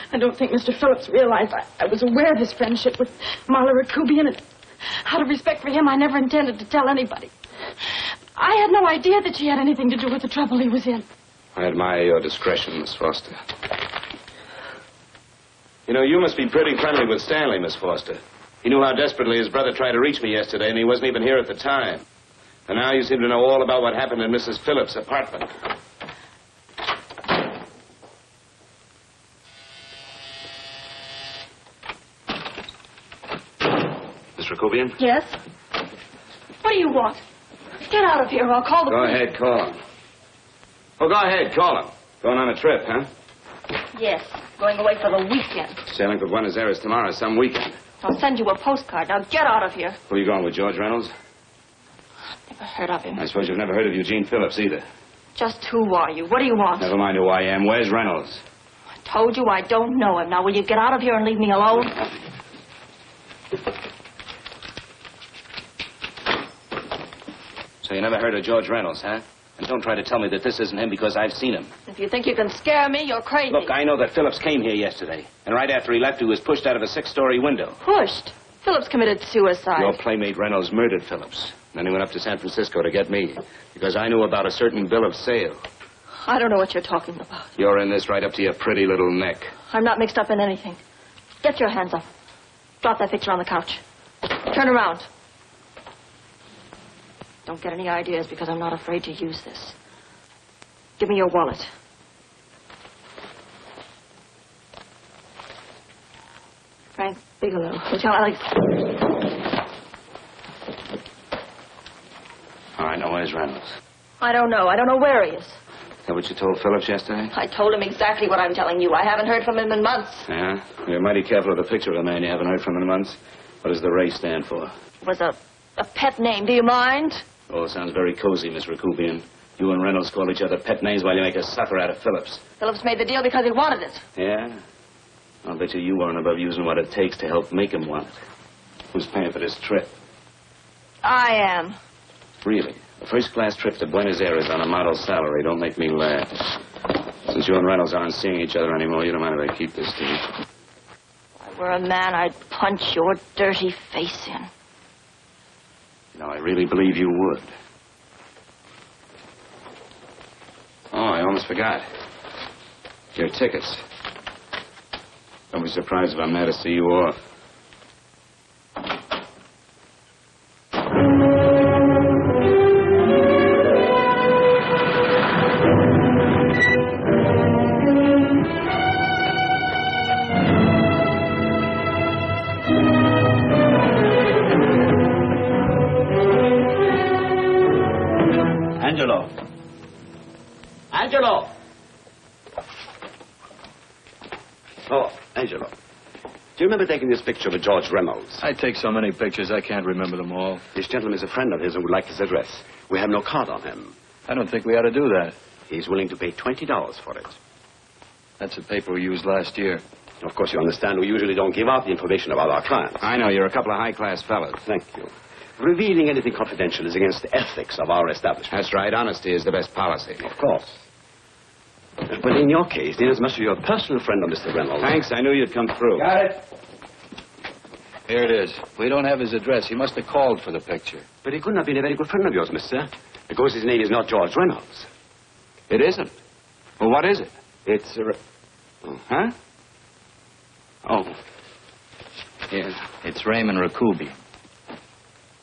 I don't think Mr. Phillips realized I was aware of his friendship with Marla Rakubian, and out of respect for him, I never intended to tell anybody. I had no idea that she had anything to do with the trouble he was in. I admire your discretion, Miss Foster. You know, you must be pretty friendly with Stanley, Miss Foster. He knew how desperately his brother tried to reach me yesterday, and he wasn't even here at the time. And now you seem to know all about what happened in Mrs. Phillips' apartment. Miss Rakubian? Yes? What do you want? Get out of here or I'll call the police. Go ahead, call him. Oh, go ahead, call him. Going on a trip, huh? Yes, going away for the weekend. Sailing for Buenos Aires tomorrow, some weekend. I'll send you a postcard. Now get out of here. Who are you going with, George Reynolds? Never heard of him. I suppose you've never heard of Eugene Phillips either. Just who are you? What do you want? Never mind who I am. Where's Reynolds? I told you I don't know him. Now will you get out of here and leave me alone? So you never heard of George Reynolds, huh? And don't try to tell me that this isn't him because I've seen him. If you think you can scare me, you're crazy. Look, I know that Phillips came here yesterday. And right after he left, he was pushed out of a 6-story window. Pushed? Phillips committed suicide. Your playmate Reynolds murdered Phillips. Then he went up to San Francisco to get me. Because I knew about a certain bill of sale. I don't know what you're talking about. You're in this right up to your pretty little neck. I'm not mixed up in anything. Get your hands up. Drop that picture on the couch. Turn around. Don't get any ideas because I'm not afraid to use this. Give me your wallet. Frank Bigelow, Hotel Alex. All right, now where's Reynolds? I don't know. I don't know where he is. Is that what you told Phillips yesterday? I told him exactly what I'm telling you. I haven't heard from him in months. Yeah? You're mighty careful of the picture of a man you haven't heard from in months. What does the Ray stand for? It was a pet name. Do you mind? Oh, it sounds very cozy, Miss Rakubian. You and Reynolds call each other pet names while you make a sucker out of Phillips. Phillips made the deal because he wanted it. Yeah? I'll bet you weren't above using what it takes to help make him want it. Who's paying for this trip? I am. Really? A first-class trip to Buenos Aires on a model salary. Don't make me laugh. Since you and Reynolds aren't seeing each other anymore, you don't mind if I keep this, do you? If I were a man, I'd punch your dirty face in. No, I really believe you would. Oh, I almost forgot. Your tickets. Don't be surprised if I'm there to see you off. Angelo. Oh, Angelo. Do you remember taking this picture of George Reynolds? I take so many pictures, I can't remember them all. This gentleman is a friend of his and would like his address. We have no card on him. I don't think we ought to do that. He's willing to pay $20 for it. That's the paper we used last year. Of course, you understand we usually don't give out the information about our clients. I know. You're a couple of high-class fellows. Thank you. Revealing anything confidential is against the ethics of our establishment. That's right. Honesty is the best policy. Of course. But in your case, inasmuch as you're a personal friend of Mr. Reynolds... Thanks. I knew you'd come through. Got it. Here it is. We don't have his address. He must have called for the picture. But he couldn't have been a very good friend of yours, mister. Because his name is not George Reynolds. It isn't. Well, what is it? It's... Huh? Oh. Yes. It's Raymond Rakubian.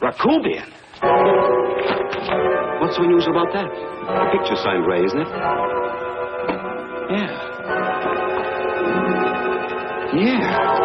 Rakubian? What's so unusual about that? The picture's signed Ray, isn't it? Yeah. Yeah.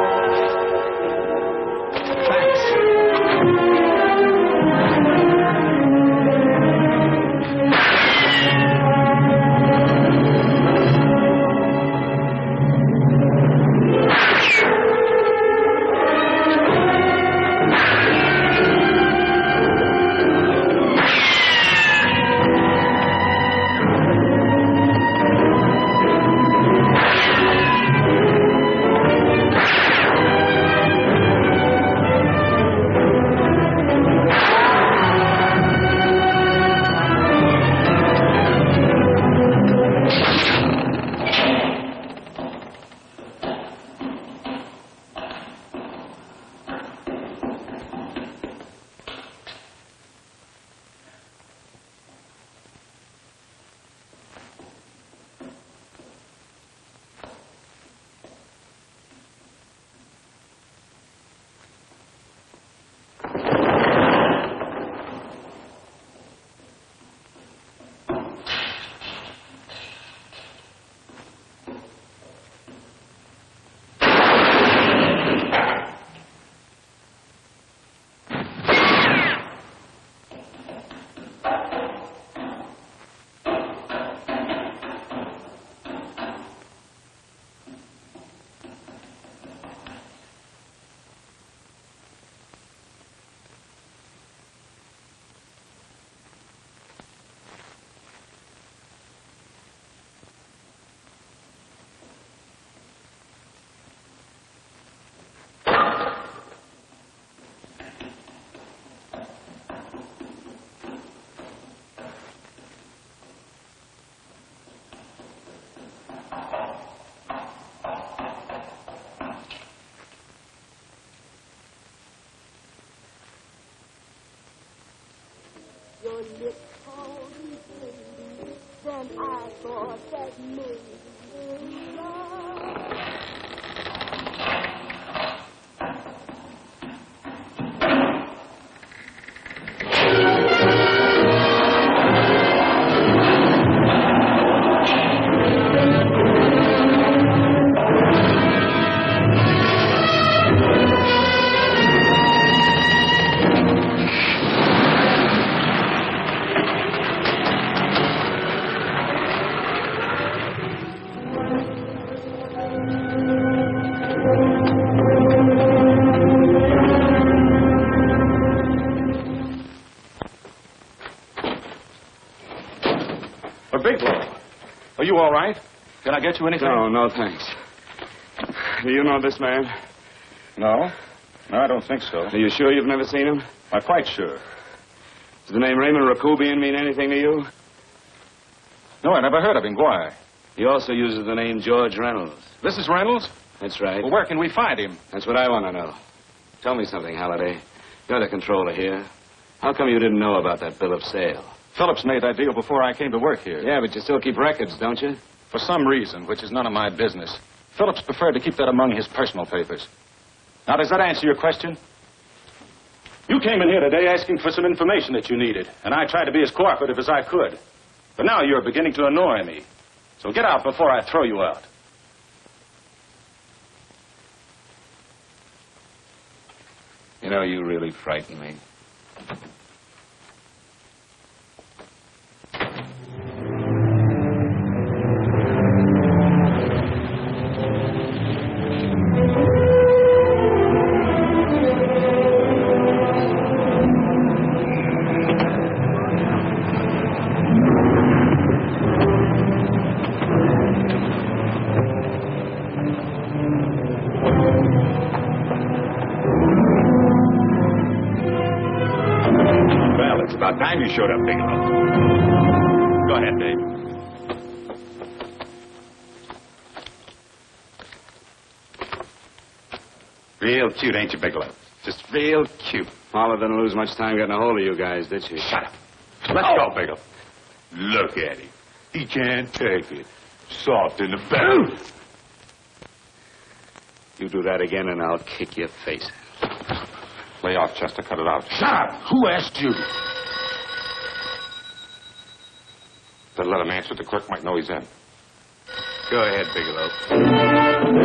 Your lips told me, baby, then I thought that maybe love. Are you all right? Can I get you anything? No, thanks. Do you know this man? No. No, I don't think so. Are you sure you've never seen him? I'm quite sure. Does the name Raymond Rakubian mean anything to you? No, I never heard of him. Why? He also uses the name George Reynolds. This is Reynolds? That's right. Well, where can we find him? That's what I want to know. Tell me something, Halliday. You're the controller here. How come you didn't know about that bill of sale? Phillips made that deal before I came to work here. Yeah, but you still keep records, don't you? For some reason, which is none of my business. Phillips preferred to keep that among his personal papers. Now, does that answer your question? You came in here today asking for some information that you needed, and I tried to be as cooperative as I could. But now you're beginning to annoy me. So get out before I throw you out. You know, you really frighten me. you showed up, Bigelow. Go ahead, Dave. Real cute, ain't you, Bigelow? Just real cute. Paula didn't lose much time getting a hold of you guys, did she? Shut up. Let's go, Bigelow. Look at him. He can't take it. Soft in the belly. You do that again, and I'll kick your face. Lay off, Chester. Cut it out. Shut up. Who asked you? Better let him answer. The clerk might know he's in. Go ahead, Bigelow.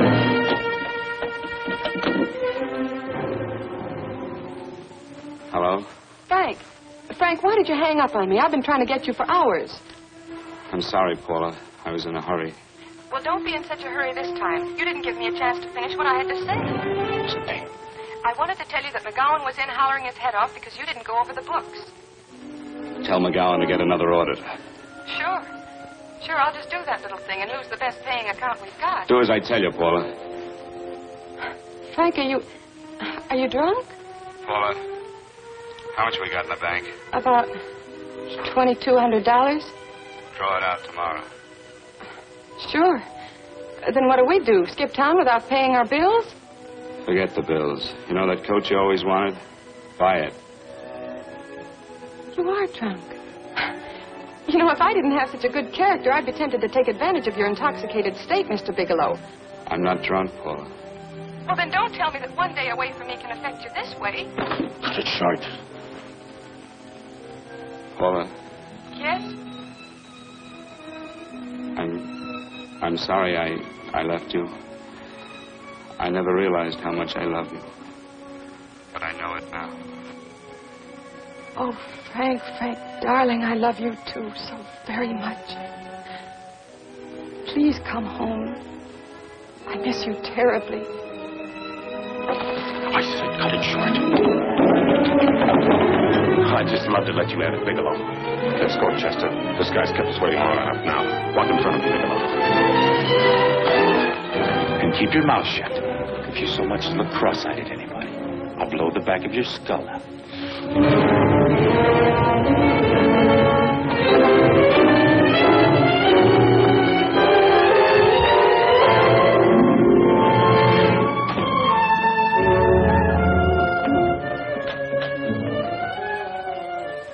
Hello? Frank. Frank, why did you hang up on me? I've been trying to get you for hours. I'm sorry, Paula. I was in a hurry. Well, don't be in such a hurry this time. You didn't give me a chance to finish what I had to say. I wanted to tell you that McGowan was in hollering his head off because you didn't go over the books. Tell McGowan to get another auditor. Sure. Sure, I'll just do that little thing, and who's the best paying account we've got? Do as I tell you, Paula. Frank, are you drunk? Paula, how much we got in the bank? About $2,200. Draw it out tomorrow. Sure. Then what do we do? Skip town without paying our bills? Forget the bills. You know that coat you always wanted? Buy it. You are drunk. You know, if I didn't have such a good character, I'd be tempted to take advantage of your intoxicated state, Mr. Bigelow. I'm not drunk, Paula. Well, then don't tell me that one day away from me can affect you this way. Cut it short. Paula, Yes? I'm sorry I left you. I never realized how much I love you. But I know it now. Oh, Frank, darling, I love you too so very much. Please come home. I miss you terribly. I said cut it short. I'd just love to let you have it, Bigelow. Let's go, Chester. This guy's kept us waiting long enough now. Walk in front of me, Bigelow. And keep your mouth shut. If you so much as look cross-eyed at anybody, I'll blow the back of your skull out.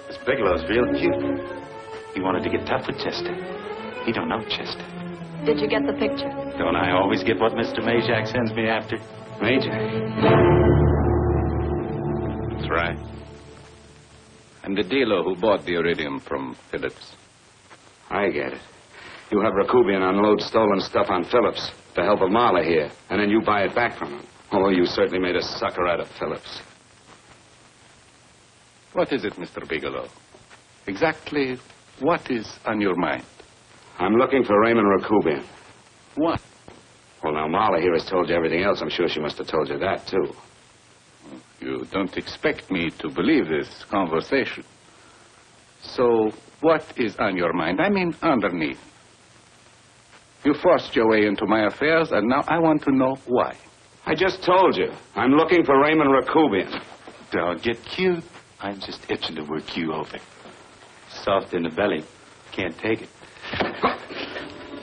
This Bigelow's real cute. He wanted to get tough with Chester. He don't know Chester. Did you get the picture? Don't I always get what Mr. Majak sends me after? Majak? That's right. I'm the dealer who bought the iridium from Phillips. I get it. You have Rakubian unload stolen stuff on Phillips with the help of Marla here, and then you buy it back from him. Oh, you certainly made a sucker out of Phillips. What is it, Mr. Bigelow? Exactly what is on your mind? I'm looking for Raymond Rakubian. What? Well, now, Marla here has told you everything else. I'm sure she must have told you that, too. You don't expect me to believe this conversation. So, what is on your mind? I mean, underneath. You forced your way into my affairs, and now I want to know why. I just told you. I'm looking for Raymond Rakubian. Don't get cute. I'm just itching to work you over. Soft in the belly. Can't take it.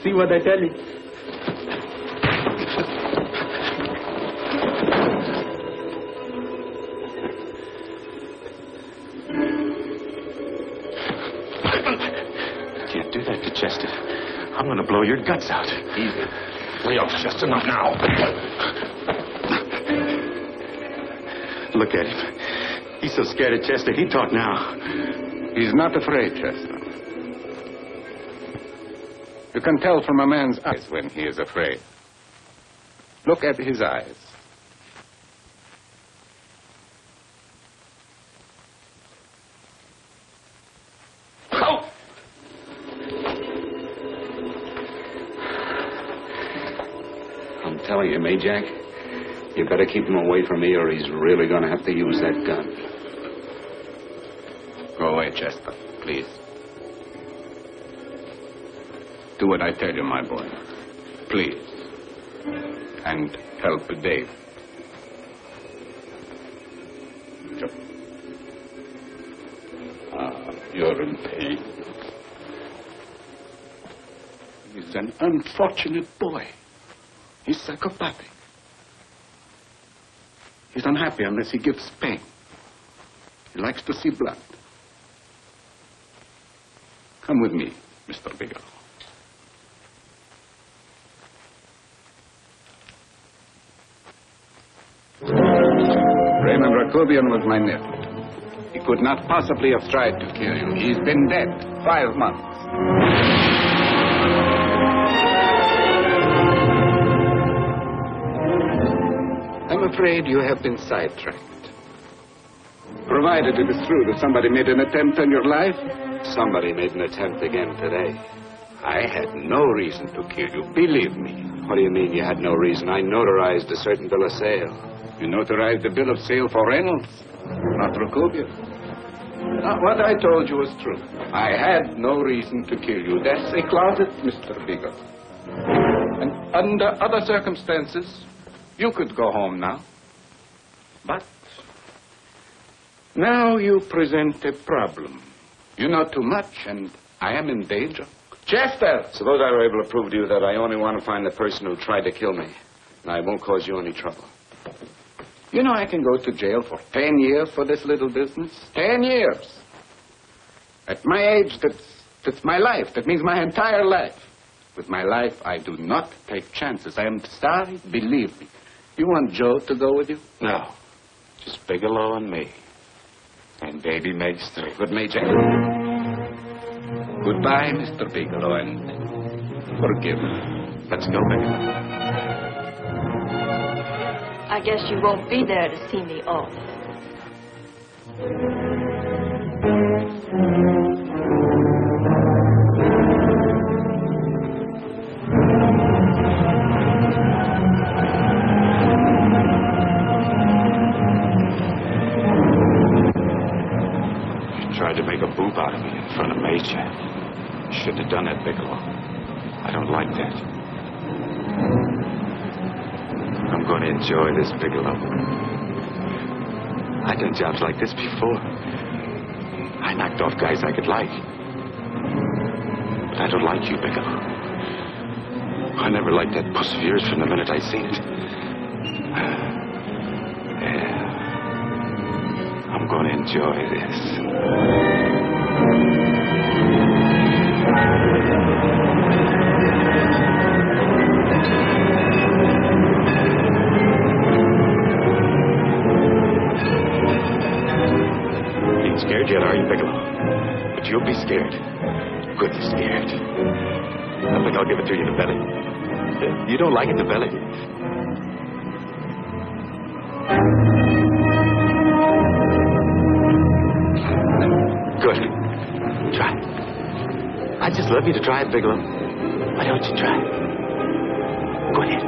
See what I tell you? Can't do that to Chester. I'm going to blow your guts out. Easy. Lay off, Chester. Not now. Look at him. He's so scared of Chester, he'd talk now. He's not afraid, Chester. You can tell from a man's eyes when he is afraid. Look at his eyes. Oh! I'm telling you, Majak, you better keep him away from me or he's really going to have to use that gun. Go away, Chester, please. Do what I tell you, my boy. Please. And help Dave. You're He's an unfortunate boy. He's psychopathic. He's unhappy unless he gives pain. He likes to see blood. Come with me, Mr. Bigelow. Raymond Rakubian was my nephew. He could not possibly have tried to kill you. He's been dead 5 months. I'm afraid you have been sidetracked. Provided it is true that somebody made an attempt on your life. Somebody made an attempt again today. I had no reason to kill you, believe me. What do you mean you had no reason? I notarized a certain bill of sale. You notarized the bill of sale for Reynolds, not Rakubian. What I told you was true. I had no reason to kill you. That's a closet, Mr. Bigelow. And under other circumstances, you could go home now. But now you present a problem. You know too much, and I am in danger. Chester! Suppose I were able to prove to you that I only want to find the person who tried to kill me, and I won't cause you any trouble. You know I can go to jail for 10 years for this little business. 10 years. At my age, that's my life. That means my entire life. With my life, I do not take chances. I am sorry, believe me. You want Joe to go with you? No. Just Bigelow and me. And baby Meg's three. Good, Major. Goodbye, Mr. Bigelow, and forgive me. Let's go, Bigelow. I guess you won't be there to see me off. You tried to make a boob out of me in front of Major. You shouldn't have done that, Bigelow. I don't like that. I'm going to enjoy this, Bigelow. I've done jobs like this before. I knocked off guys I could like. But I don't like you, Bigelow. I never liked that puss of yours from the minute I seen it. Yeah. I'm going to enjoy this. Scared yet, are you, Bigelow? But you'll be scared. Goodness scared. I think I'll give it to you in the belly. You don't like it in the belly? Good. Try it. I'd just love you to try it, Bigelow. Why don't you try it? Go ahead.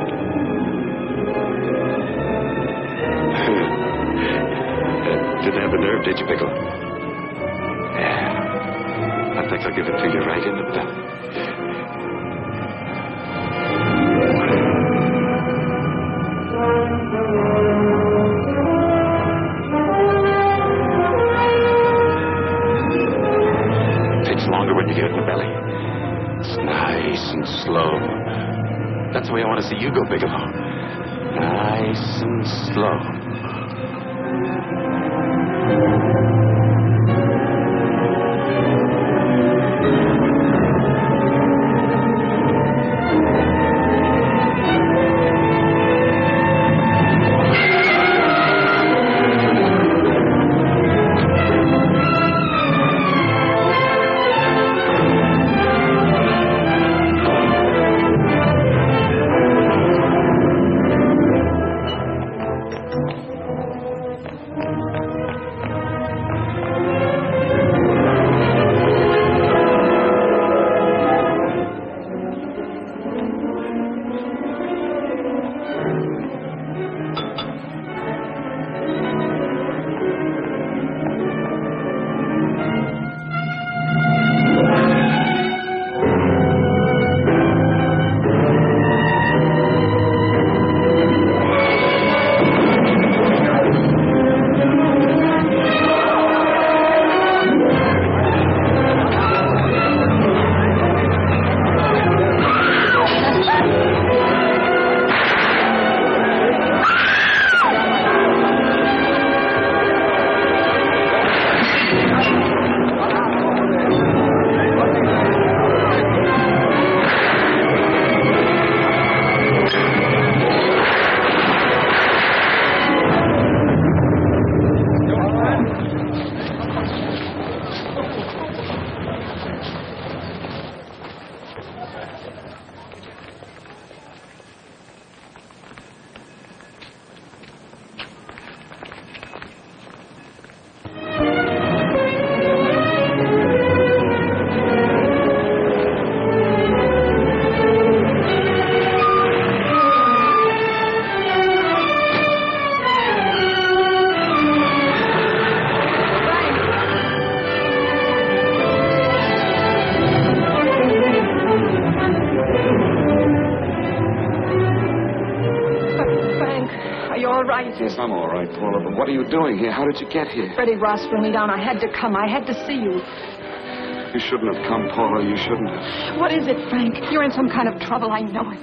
Didn't have the nerve, did you, Bigelow? I think I'll give it to you right in the belly. Takes longer when you get it in the belly. It's nice and slow. That's the way I want to see you go, Bigelow. Nice and slow. all right. Yes, I'm all right, Paula, but what are you doing here? How did you get here? Freddie Ross threw me down. I had to come. I had to see you. You shouldn't have come, Paula. You shouldn't have. What is it, Frank? You're in some kind of trouble. I know it.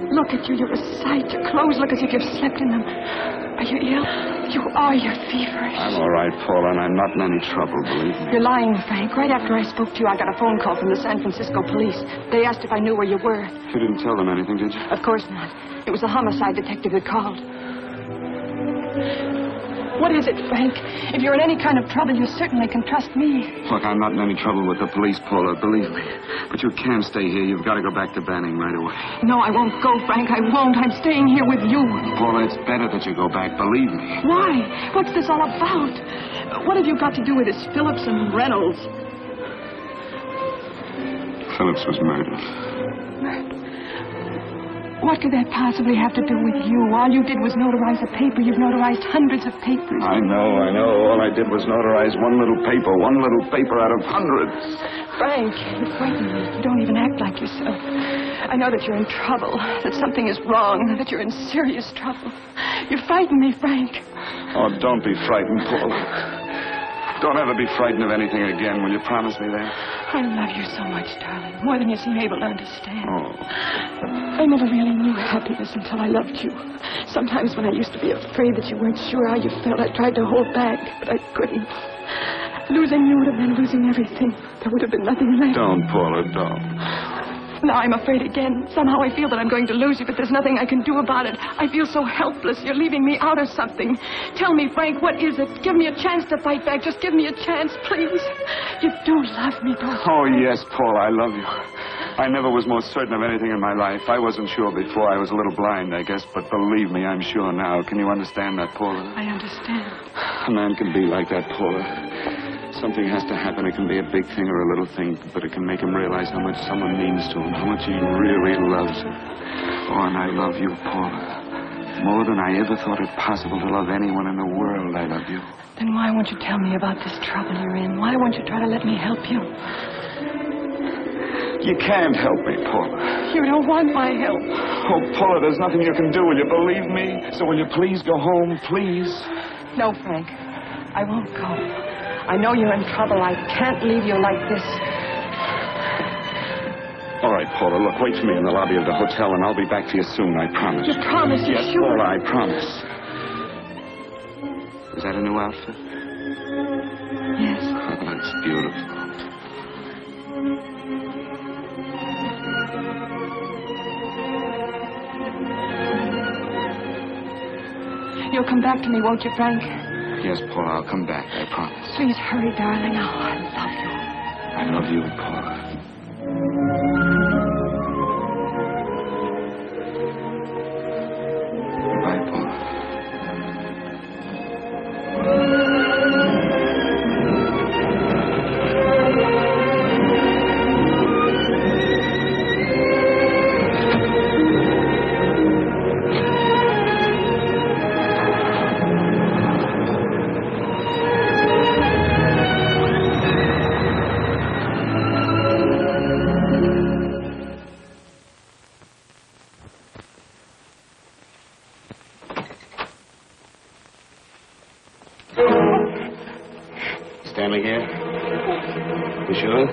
Look at you. You're a sight. Your clothes look as if you've slept in them. Are you ill? You are. You're feverish. I'm all right, Paula, and I'm not in any trouble, believe me. You're lying, Frank. Right after I spoke to you, I got a phone call from the San Francisco police. They asked if I knew where you were. You didn't tell them anything, did you? Of course not. It was a homicide detective that called. What is it, Frank? If you're in any kind of trouble, you certainly can trust me. Look, I'm not in any trouble with the police, Paula, believe me. But you can't stay here. You've got to go back to Banning right away. No, I won't go, Frank. I won't. I'm staying here with you. Paula, it's better that you go back, believe me. Why? What's this all about? What have you got to do with this Phillips and Reynolds? Phillips was murdered. What could that possibly have to do with you? All you did was notarize a paper. You've notarized hundreds of papers. I know. All I did was notarize one little paper out of hundreds. Frank, you frighten me. You don't even act like yourself. I know that you're in trouble, that something is wrong, that you're in serious trouble. You frighten me, Frank. Oh, don't be frightened, Paula. Don't ever be frightened of anything again. Will you promise me that? I love you so much, darling. More than you seem able to understand. Oh. I never really knew happiness until I loved you. Sometimes when I used to be afraid that you weren't sure how you felt, I tried to hold back, but I couldn't. Losing you would have been losing everything. There would have been nothing left. Don't, Paula, don't. Now I'm afraid again. Somehow I feel that I'm going to lose you, but there's nothing I can do about it. I feel so helpless. You're leaving me out of something. Tell me, Frank, what is it? Give me a chance to fight back. Just give me a chance, please. You do love me, don't you? Oh, yes, Paula, I love you. I never was more certain of anything in my life. I wasn't sure before. I was a little blind, I guess, but believe me, I'm sure now. Can you understand that, Paula? I understand. A man can be like that, Paula. Something has to happen. It can be a big thing or a little thing, but it can make him realize how much someone means to him, how much he really loves him. Oh, and I love you, Paula. More than I ever thought it possible to love anyone in the world, I love you. Then why won't you tell me about this trouble you're in? Why won't you try to let me help you? You can't help me, Paula. You don't want my help. Oh, Paula, there's nothing you can do. Will you believe me? So will you please go home, please? No, Frank. I won't go. I know you're in trouble. I can't leave you like this. All right, Paula, look, wait for me in the lobby of the hotel, and I'll be back to you soon, I promise. You promise? You're yes, sure? Paula, I promise. Is that a new outfit? Yes. Oh, that's beautiful. You'll come back to me, won't you, Frank? Yes, Paula, I'll come back, I promise. Please hurry, darling. Oh, I love you. I love you, Paula. Goodbye, Paula. Stanley here? You sure? All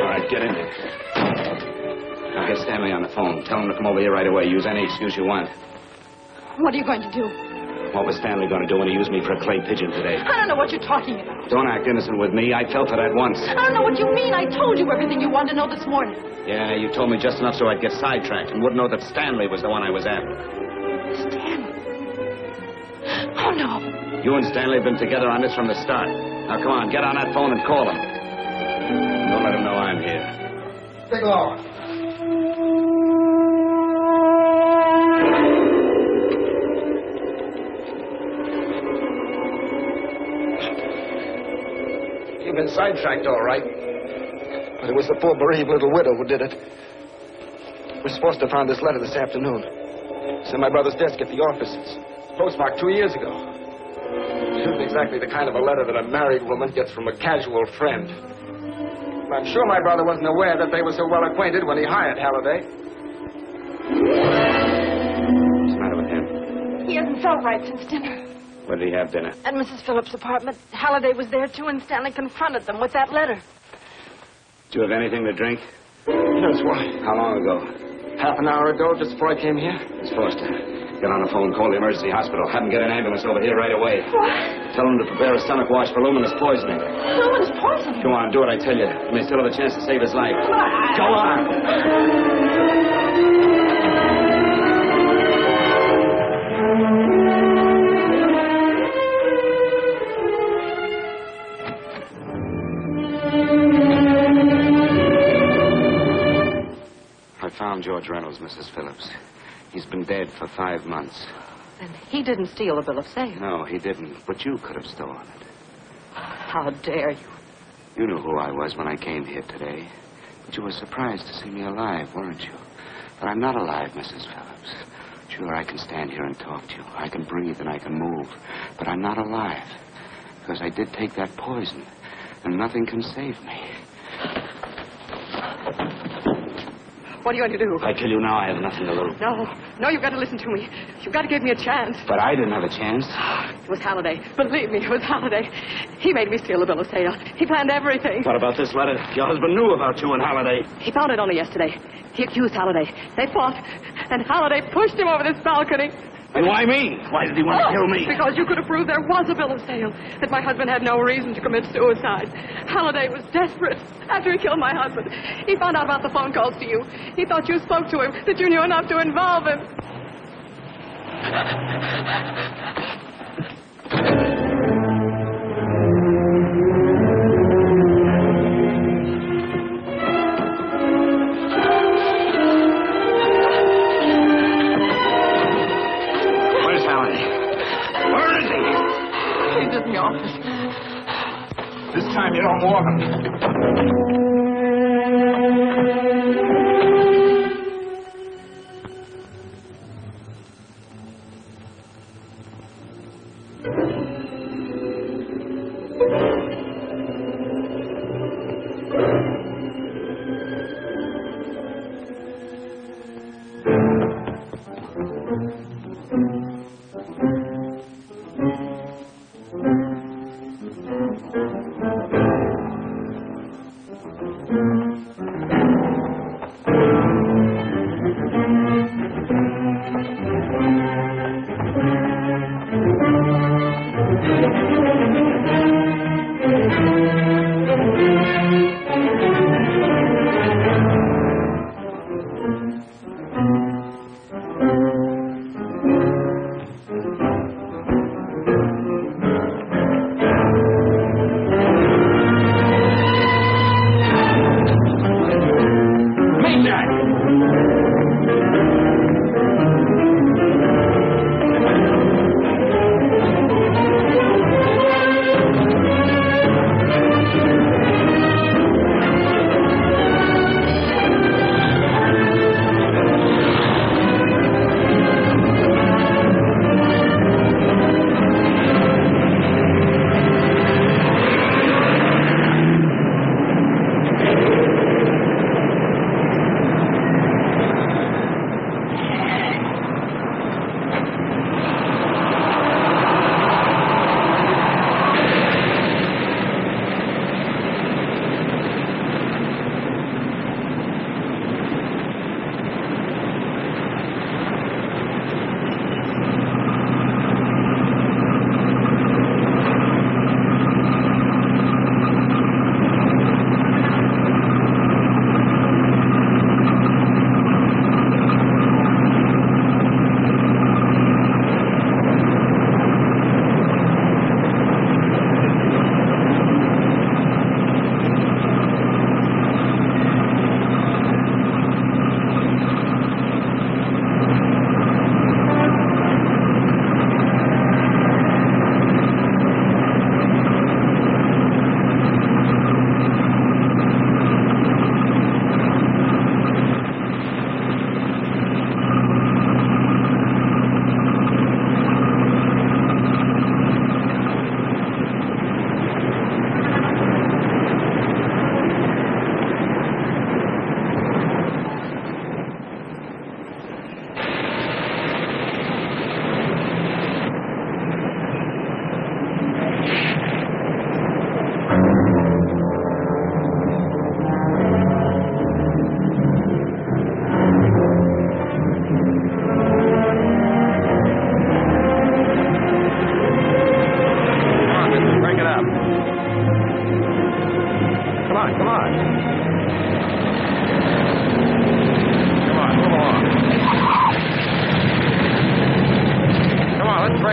right, get in there. Now get Stanley on the phone. Tell him to come over here right away. Use any excuse you want. What are you going to do? What was Stanley going to do when he used me for a clay pigeon today? I don't know what you're talking about. Don't act innocent with me. I felt it at once. I don't know what you mean. I told you everything you wanted to know this morning. Yeah, you told me just enough so I'd get sidetracked and wouldn't know that Stanley was the one I was after. Stanley? Oh, no. You and Stanley have been together on this from the start. Now, come on, get on that phone and call him. Don't let him know I'm here. Bigelow. You've been sidetracked, all right. But it was the poor bereaved little widow who did it. We're supposed to have found this letter this afternoon. It's in my brother's desk at the office. It's postmarked 2 years ago. It isn't exactly the kind of a letter that a married woman gets from a casual friend. I'm sure my brother wasn't aware that they were so well acquainted when he hired Halliday. What's the matter with him? felt right since dinner. Where did he have dinner? At Mrs. Phillips' apartment. Halliday was there, too, and Stanley confronted them with that letter. Did you have anything to drink? Yes, why? How long ago? Half an hour ago, just before I came here. Miss Foster, get on the phone, call the emergency hospital. Have them get an ambulance over here right away. What? Tell them to prepare a stomach wash for luminous poisoning. Luminous poisoning? Go on, do what I tell you. You may still have a chance to save his life. Go on. I found George Reynolds, Mrs. Phillips. He's been dead for 5 months. And he didn't steal the bill of sale. No, he didn't. But you could have stolen it. How dare you? You knew who I was when I came here today. But you were surprised to see me alive, weren't you? But I'm not alive, Mrs. Phillips. Sure, I can stand here and talk to you. I can breathe and I can move. But I'm not alive. Because I did take that poison. And nothing can save me. What are you going to do? If I kill you now, I have nothing to lose. No, you've got to listen to me. You've got to give me a chance. But I didn't have a chance. It was Halliday. Believe me, it was Halliday. He made me steal the bill of sale. He planned everything. What about this letter? Your husband knew about you and Halliday. He found it only yesterday. He accused Halliday. They fought, and Halliday pushed him over this balcony. And why me? Why did he want to kill me? Because you could have proved there was a bill of sale, that my husband had no reason to commit suicide. Halliday was desperate after he killed my husband. He found out about the phone calls to you. He thought you spoke to him, that you knew enough to involve him. In the office. This time you don't want him.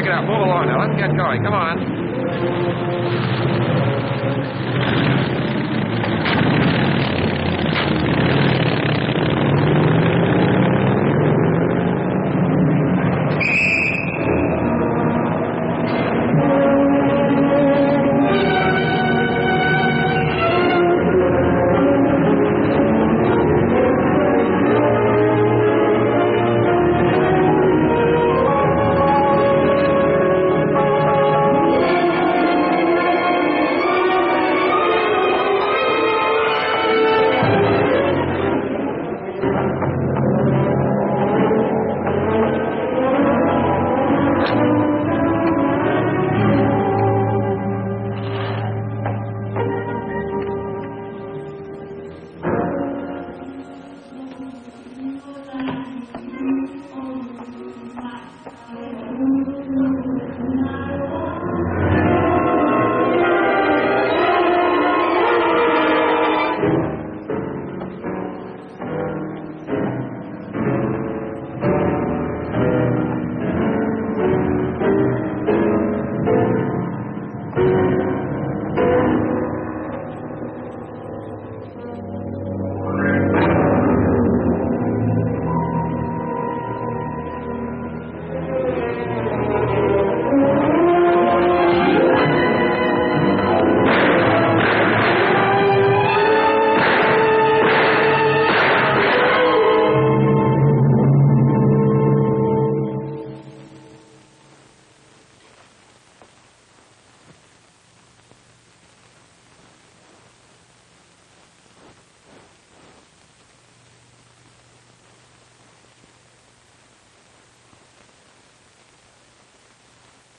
Break it up. Move along now. Let's get going. Come on.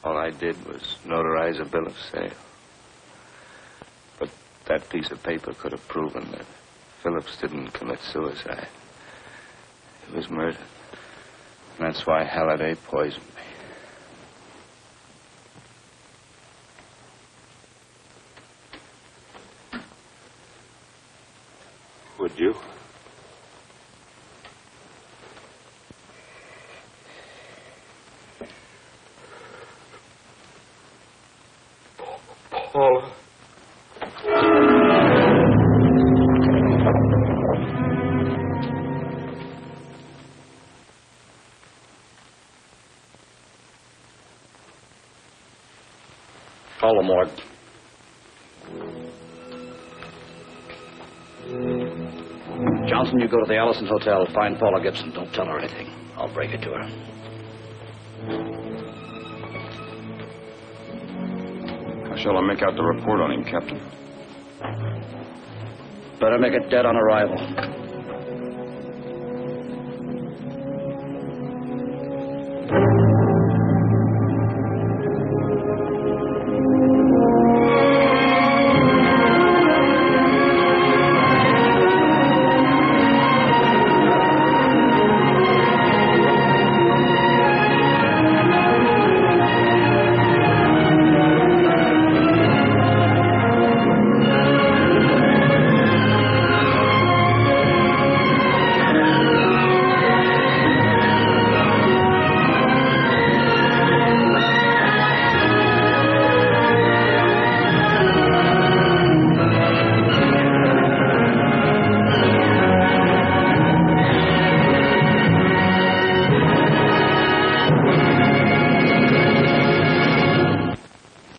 All I did was notarize a bill of sale. But that piece of paper could have proven that Phillips didn't commit suicide. He was murdered. And that's why Halliday poisoned me. Would you? Paula. Call the morgue. Johnson, you go to the Allison Hotel. Find Paula Gibson. Don't tell her anything. I'll break it to her. How shall I make out the report on him, Captain? Better make it dead on arrival.